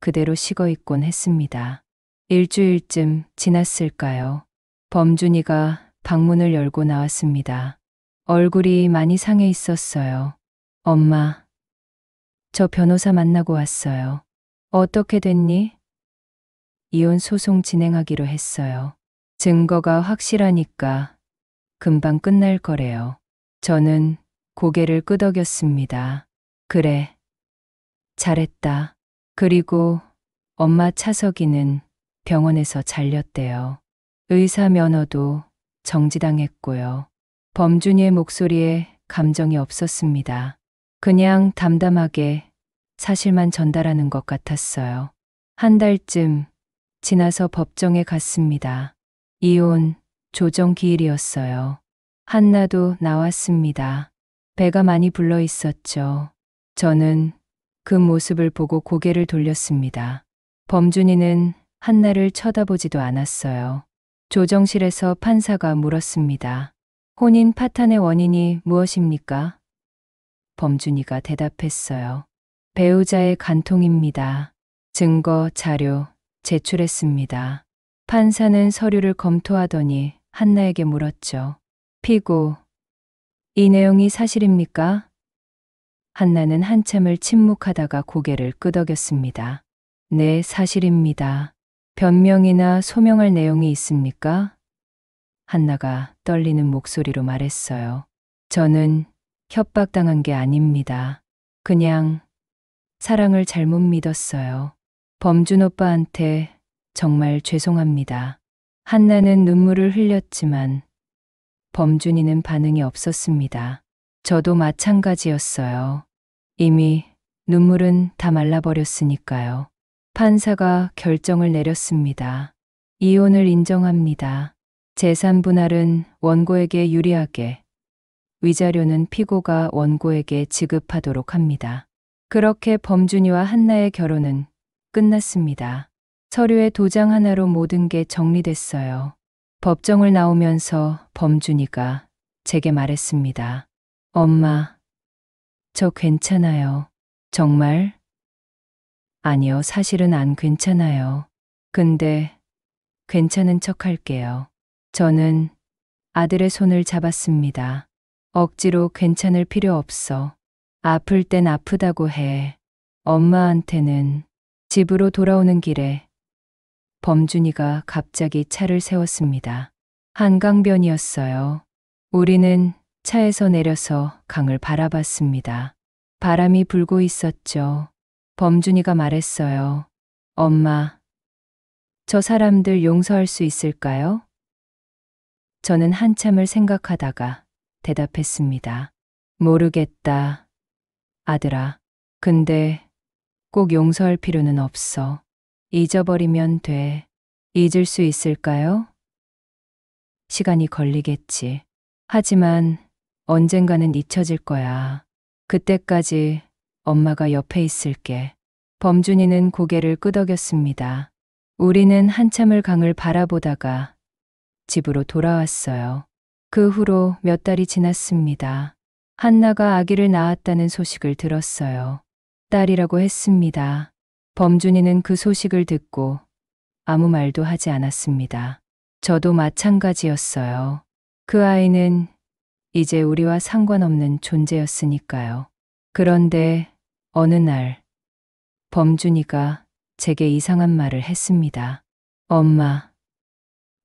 그대로 식어 있곤 했습니다. 일주일쯤 지났을까요? 범준이가 방문을 열고 나왔습니다. 얼굴이 많이 상해 있었어요. 엄마, 저 변호사 만나고 왔어요. 어떻게 됐니? 이혼 소송 진행하기로 했어요. 증거가 확실하니까 금방 끝날 거래요. 저는 고개를 끄덕였습니다. 그래, 잘했다. 그리고 엄마 차석이는 병원에서 잘렸대요. 의사 면허도 정지당했고요. 범준이의 목소리에 감정이 없었습니다. 그냥 담담하게 사실만 전달하는 것 같았어요. 한 달쯤 지나서 법정에 갔습니다. 이혼 조정 기일이었어요. 한나도 나왔습니다. 배가 많이 불러 있었죠. 저는 그 모습을 보고 고개를 돌렸습니다. 범준이는 한나를 쳐다보지도 않았어요. 조정실에서 판사가 물었습니다. 혼인 파탄의 원인이 무엇입니까? 범준이가 대답했어요. 배우자의 간통입니다. 증거, 자료 제출했습니다. 판사는 서류를 검토하더니 한나에게 물었죠. 피고, 이 내용이 사실입니까? 한나는 한참을 침묵하다가 고개를 끄덕였습니다. 네, 사실입니다. 변명이나 소명할 내용이 있습니까? 한나가 떨리는 목소리로 말했어요. 저는 협박당한 게 아닙니다. 그냥 사랑을 잘못 믿었어요. 범준 오빠한테 정말 죄송합니다. 한나는 눈물을 흘렸지만 범준이는 반응이 없었습니다. 저도 마찬가지였어요. 이미 눈물은 다 말라버렸으니까요. 판사가 결정을 내렸습니다. 이혼을 인정합니다. 재산 분할은 원고에게 유리하게, 위자료는 피고가 원고에게 지급하도록 합니다. 그렇게 범준이와 한나의 결혼은 끝났습니다. 서류에 도장 하나로 모든 게 정리됐어요. 법정을 나오면서 범준이가 제게 말했습니다. 엄마, 저 괜찮아요. 정말? 아니요, 사실은 안 괜찮아요. 근데 괜찮은 척 할게요. 저는 아들의 손을 잡았습니다. 억지로 괜찮을 필요 없어. 아플 땐 아프다고 해. 엄마한테는. 집으로 돌아오는 길에 범준이가 갑자기 차를 세웠습니다. 한강변이었어요. 우리는 차에서 내려서 강을 바라봤습니다. 바람이 불고 있었죠. 범준이가 말했어요. 엄마, 저 사람들 용서할 수 있을까요? 저는 한참을 생각하다가 대답했습니다. 모르겠다, 아들아. 근데 꼭 용서할 필요는 없어. 잊어버리면 돼. 잊을 수 있을까요? 시간이 걸리겠지. 하지만 언젠가는 잊혀질 거야. 그때까지 엄마가 옆에 있을게. 범준이는 고개를 끄덕였습니다. 우리는 한참을 강을 바라보다가 집으로 돌아왔어요. 그 후로 몇 달이 지났습니다. 한나가 아기를 낳았다는 소식을 들었어요. 딸이라고 했습니다. 범준이는 그 소식을 듣고 아무 말도 하지 않았습니다. 저도 마찬가지였어요. 그 아이는 이제 우리와 상관없는 존재였으니까요. 그런데 어느 날 범준이가 제게 이상한 말을 했습니다. 엄마,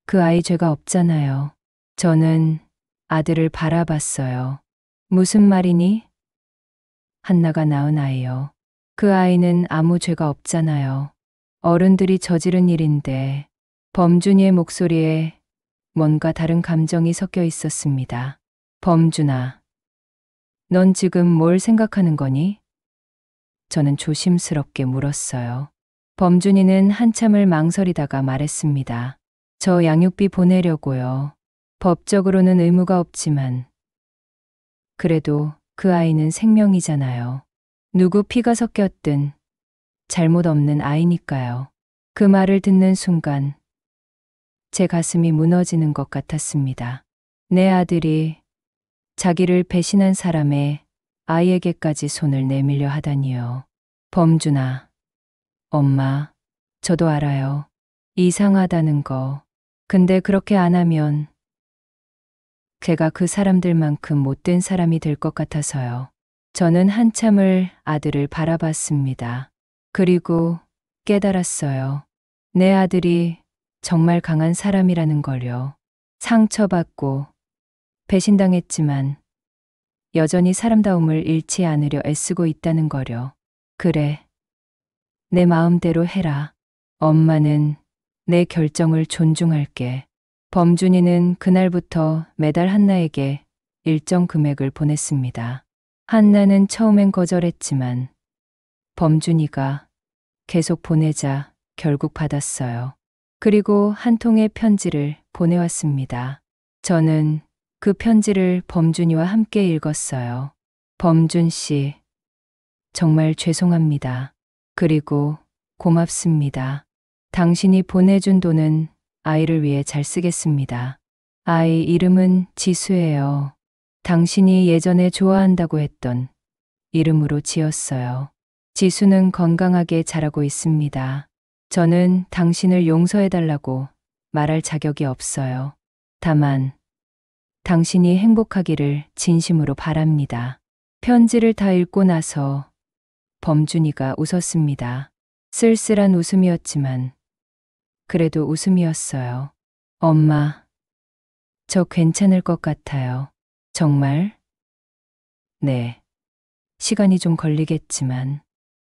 그 아이 죄가 없잖아요. 저는 아들을 바라봤어요. 무슨 말이니? 한나가 낳은 아이요. 그 아이는 아무 죄가 없잖아요. 어른들이 저지른 일인데. 범준이의 목소리에 뭔가 다른 감정이 섞여 있었습니다. 범준아, 넌 지금 뭘 생각하는 거니? 저는 조심스럽게 물었어요. 범준이는 한참을 망설이다가 말했습니다. 저 양육비 보내려고요. 법적으로는 의무가 없지만 그래도 그 아이는 생명이잖아요. 누구 피가 섞였든 잘못 없는 아이니까요. 그 말을 듣는 순간 제 가슴이 무너지는 것 같았습니다. 내 아들이 자기를 배신한 사람의 아이에게까지 손을 내밀려 하다니요. 범준아, 엄마, 저도 알아요. 이상하다는 거. 근데 그렇게 안 하면 제가 그 사람들만큼 못된 사람이 될 것 같아서요. 저는 한참을 아들을 바라봤습니다. 그리고 깨달았어요. 내 아들이 정말 강한 사람이라는 걸요. 상처받고 배신당했지만 여전히 사람다움을 잃지 않으려 애쓰고 있다는 거려. 그래, 내 마음대로 해라. 엄마는 내 결정을 존중할게. 범준이는 그날부터 매달 한나에게 일정 금액을 보냈습니다. 한나는 처음엔 거절했지만 범준이가 계속 보내자 결국 받았어요. 그리고 한 통의 편지를 보내왔습니다. 저는 그 편지를 범준이와 함께 읽었어요. 범준 씨, 정말 죄송합니다. 그리고 고맙습니다. 당신이 보내준 돈은 아이를 위해 잘 쓰겠습니다. 아이 이름은 지수예요. 당신이 예전에 좋아한다고 했던 이름으로 지었어요. 지수는 건강하게 자라고 있습니다. 저는 당신을 용서해달라고 말할 자격이 없어요. 다만 당신이 행복하기를 진심으로 바랍니다. 편지를 다 읽고 나서 범준이가 웃었습니다. 쓸쓸한 웃음이었지만 그래도 웃음이었어요. 엄마, 저 괜찮을 것 같아요. 정말? 네. 시간이 좀 걸리겠지만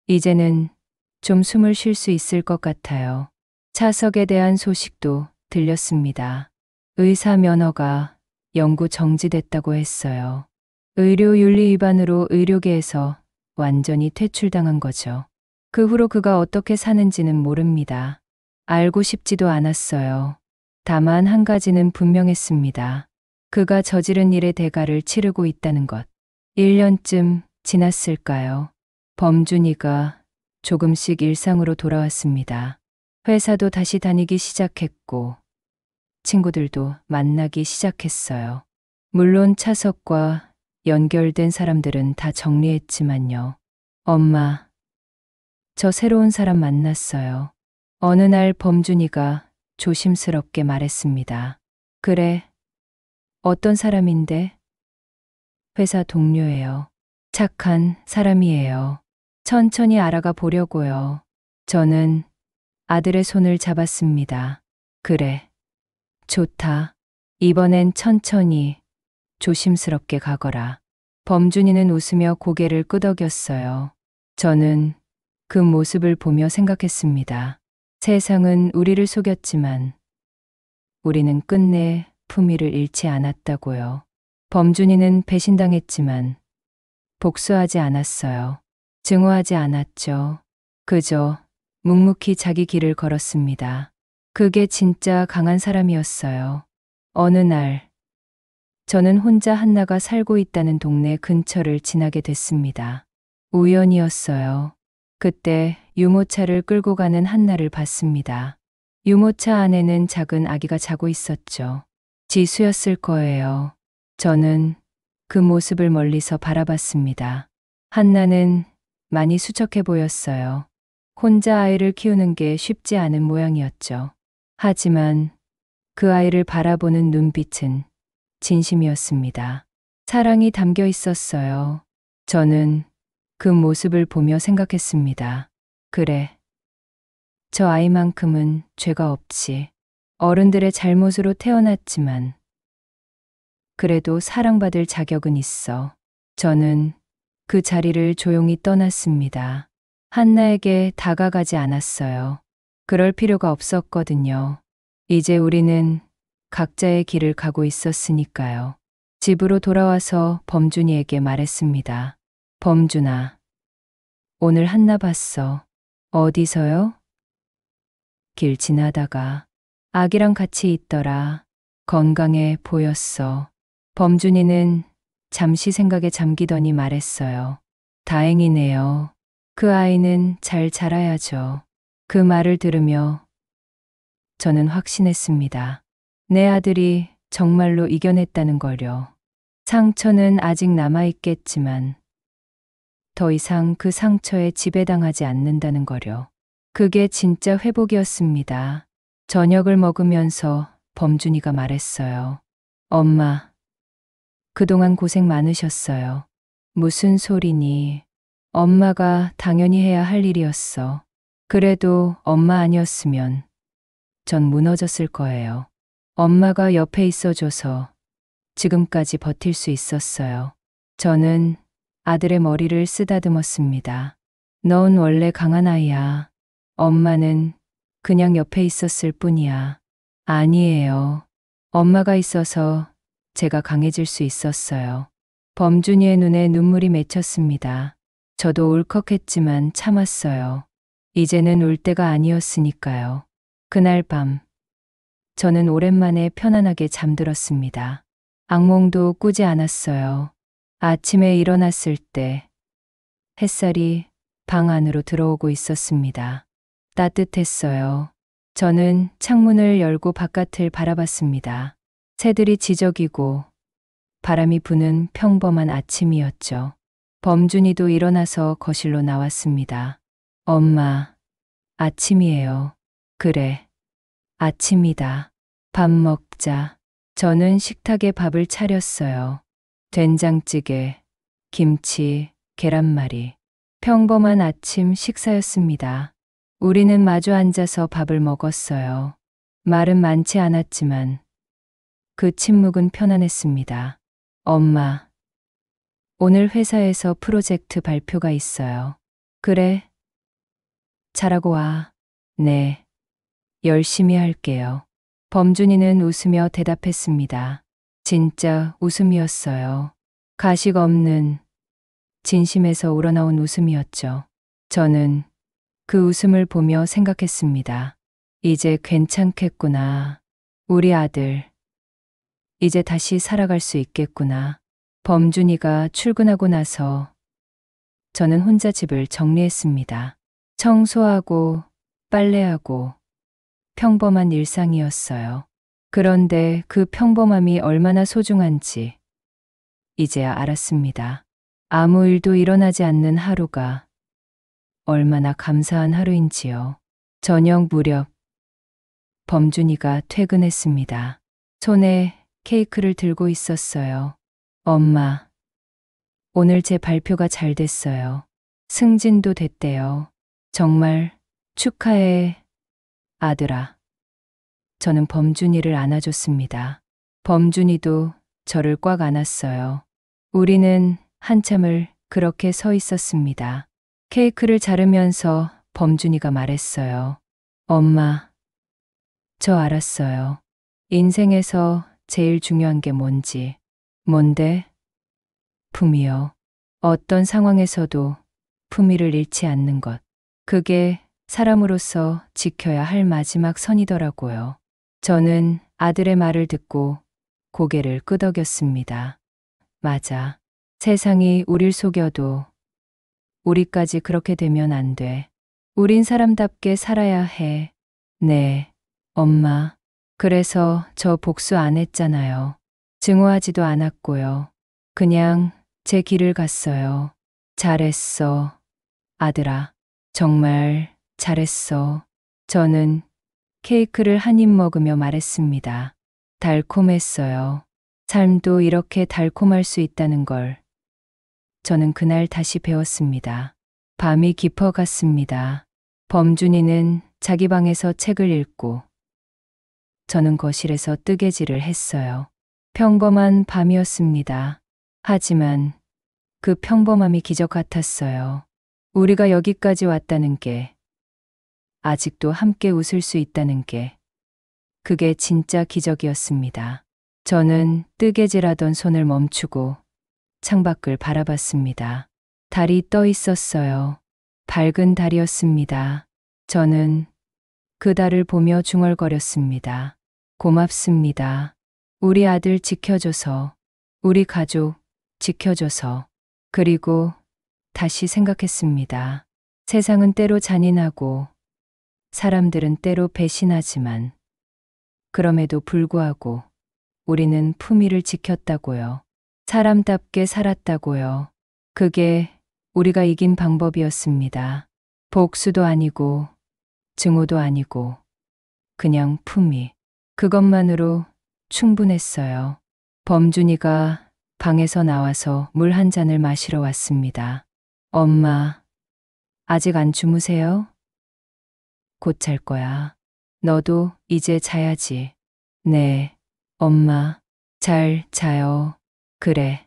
이제는 좀 숨을 쉴 수 있을 것 같아요. 차석에 대한 소식도 들렸습니다. 의사 면허가 영구 정지됐다고 했어요. 의료윤리 위반으로 의료계에서 완전히 퇴출당한 거죠. 그 후로 그가 어떻게 사는지는 모릅니다. 알고 싶지도 않았어요. 다만 한 가지는 분명했습니다. 그가 저지른 일의 대가를 치르고 있다는 것. 1년쯤 지났을까요? 범준이가 조금씩 일상으로 돌아왔습니다. 회사도 다시 다니기 시작했고 친구들도 만나기 시작했어요. 물론 차석과 연결된 사람들은 다 정리했지만요. 엄마, 저 새로운 사람 만났어요. 어느 날 범준이가 조심스럽게 말했습니다. 그래, 어떤 사람인데? 회사 동료예요. 착한 사람이에요. 천천히 알아가 보려고요. 저는 아들의 손을 잡았습니다. 그래. 좋다. 이번엔 천천히, 조심스럽게 가거라. 범준이는 웃으며 고개를 끄덕였어요. 저는 그 모습을 보며 생각했습니다. 세상은 우리를 속였지만 우리는 끝내 품위를 잃지 않았다고요. 범준이는 배신당했지만 복수하지 않았어요. 증오하지 않았죠. 그저 묵묵히 자기 길을 걸었습니다. 그게 진짜 강한 사람이었어요. 어느 날, 저는 혼자 한나가 살고 있다는 동네 근처를 지나게 됐습니다. 우연이었어요. 그때 유모차를 끌고 가는 한나를 봤습니다. 유모차 안에는 작은 아기가 자고 있었죠. 지수였을 거예요. 저는 그 모습을 멀리서 바라봤습니다. 한나는 많이 수척해 보였어요. 혼자 아이를 키우는 게 쉽지 않은 모양이었죠. 하지만 그 아이를 바라보는 눈빛은 진심이었습니다. 사랑이 담겨 있었어요. 저는 그 모습을 보며 생각했습니다. 그래. 저 아이만큼은 죄가 없지. 어른들의 잘못으로 태어났지만 그래도 사랑받을 자격은 있어. 저는 그 자리를 조용히 떠났습니다. 한나에게 다가가지 않았어요. 그럴 필요가 없었거든요. 이제 우리는 각자의 길을 가고 있었으니까요. 집으로 돌아와서 범준이에게 말했습니다. 범준아, 오늘 한나 봤어. 어디서요? 길 지나다가 아기랑 같이 있더라. 건강해 보였어. 범준이는 잠시 생각에 잠기더니 말했어요. 다행이네요. 그 아이는 잘 자라야죠. 그 말을 들으며 저는 확신했습니다. 내 아들이 정말로 이겨냈다는 걸요. 상처는 아직 남아있겠지만 더 이상 그 상처에 지배당하지 않는다는 거려. 그게 진짜 회복이었습니다. 저녁을 먹으면서 범준이가 말했어요. 엄마, 그동안 고생 많으셨어요. 무슨 소리니? 엄마가 당연히 해야 할 일이었어. 그래도 엄마 아니었으면 전 무너졌을 거예요. 엄마가 옆에 있어줘서 지금까지 버틸 수 있었어요. 저는 아들의 머리를 쓰다듬었습니다. 넌 원래 강한 아이야. 엄마는 그냥 옆에 있었을 뿐이야. 아니에요. 엄마가 있어서 제가 강해질 수 있었어요. 범준이의 눈에 눈물이 맺혔습니다. 저도 울컥했지만 참았어요. 이제는 울 때가 아니었으니까요. 그날 밤, 저는 오랜만에 편안하게 잠들었습니다. 악몽도 꾸지 않았어요. 아침에 일어났을 때 햇살이 방 안으로 들어오고 있었습니다. 따뜻했어요. 저는 창문을 열고 바깥을 바라봤습니다. 새들이 지저귀고 바람이 부는 평범한 아침이었죠. 범준이도 일어나서 거실로 나왔습니다. 엄마, 아침이에요. 그래, 아침이다. 밥 먹자. 저는 식탁에 밥을 차렸어요. 된장찌개, 김치, 계란말이. 평범한 아침 식사였습니다. 우리는 마주 앉아서 밥을 먹었어요. 말은 많지 않았지만 그 침묵은 편안했습니다. 엄마, 오늘 회사에서 프로젝트 발표가 있어요. 그래? 잘하고 와. 네, 열심히 할게요. 범준이는 웃으며 대답했습니다. 진짜 웃음이었어요. 가식 없는 진심에서 우러나온 웃음이었죠. 저는 그 웃음을 보며 생각했습니다. 이제 괜찮겠구나. 우리 아들. 이제 다시 살아갈 수 있겠구나. 범준이가 출근하고 나서 저는 혼자 집을 정리했습니다. 청소하고 빨래하고 평범한 일상이었어요. 그런데 그 평범함이 얼마나 소중한지 이제야 알았습니다. 아무 일도 일어나지 않는 하루가 얼마나 감사한 하루인지요. 저녁 무렵 범준이가 퇴근했습니다. 손에 케이크를 들고 있었어요. 엄마, 오늘 제 발표가 잘 됐어요. 승진도 됐대요. 정말 축하해, 아들아. 저는 범준이를 안아줬습니다. 범준이도 저를 꽉 안았어요. 우리는 한참을 그렇게 서 있었습니다. 케이크를 자르면서 범준이가 말했어요. 엄마, 저 알았어요. 인생에서 제일 중요한 게 뭔지. 뭔데? 품위요. 어떤 상황에서도 품위를 잃지 않는 것. 그게 사람으로서 지켜야 할 마지막 선이더라고요. 저는 아들의 말을 듣고 고개를 끄덕였습니다. 맞아. 세상이 우릴 속여도 우리까지 그렇게 되면 안 돼. 우린 사람답게 살아야 해. 네, 엄마. 그래서 저 복수 안 했잖아요. 증오하지도 않았고요. 그냥 제 길을 갔어요. 잘했어, 아들아. 정말 잘했어. 저는 케이크를 한 입 먹으며 말했습니다. 달콤했어요. 삶도 이렇게 달콤할 수 있다는 걸 저는 그날 다시 배웠습니다. 밤이 깊어갔습니다. 범준이는 자기 방에서 책을 읽고 저는 거실에서 뜨개질을 했어요. 평범한 밤이었습니다. 하지만 그 평범함이 기적 같았어요. 우리가 여기까지 왔다는 게, 아직도 함께 웃을 수 있다는 게, 그게 진짜 기적이었습니다. 저는 뜨개질하던 손을 멈추고 창밖을 바라봤습니다. 달이 떠 있었어요. 밝은 달이었습니다. 저는 그 달을 보며 중얼거렸습니다. 고맙습니다. 우리 아들 지켜줘서, 우리 가족 지켜줘서. 그리고 다시 생각했습니다. 세상은 때로 잔인하고 사람들은 때로 배신하지만 그럼에도 불구하고 우리는 품위를 지켰다고요. 사람답게 살았다고요. 그게 우리가 이긴 방법이었습니다. 복수도 아니고 증오도 아니고 그냥 품위. 그것만으로 충분했어요. 범준이가 방에서 나와서 물 한 잔을 마시러 왔습니다. 엄마, 아직 안 주무세요? 곧 잘 거야. 너도 이제 자야지. 네, 엄마. 잘 자요. 그래.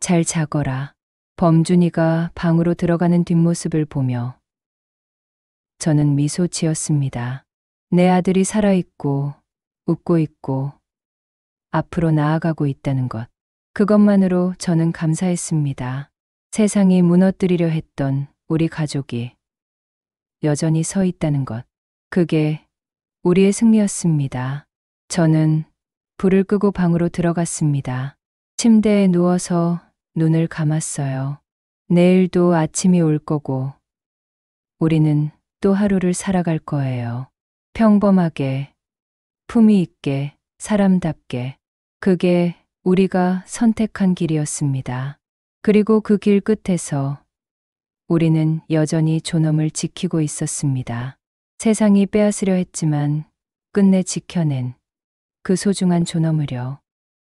잘 자거라. 범준이가 방으로 들어가는 뒷모습을 보며 저는 미소 지었습니다. 내 아들이 살아있고 웃고 있고 앞으로 나아가고 있다는 것. 그것만으로 저는 감사했습니다. 세상이 무너뜨리려 했던 우리 가족이 여전히 서 있다는 것. 그게 우리의 승리였습니다. 저는 불을 끄고 방으로 들어갔습니다. 침대에 누워서 눈을 감았어요. 내일도 아침이 올 거고 우리는 또 하루를 살아갈 거예요. 평범하게, 품위 있게, 사람답게. 그게 우리가 선택한 길이었습니다. 그리고 그 길 끝에서 우리는 여전히 존엄을 지키고 있었습니다. 세상이 빼앗으려 했지만 끝내 지켜낸 그 소중한 존엄을요.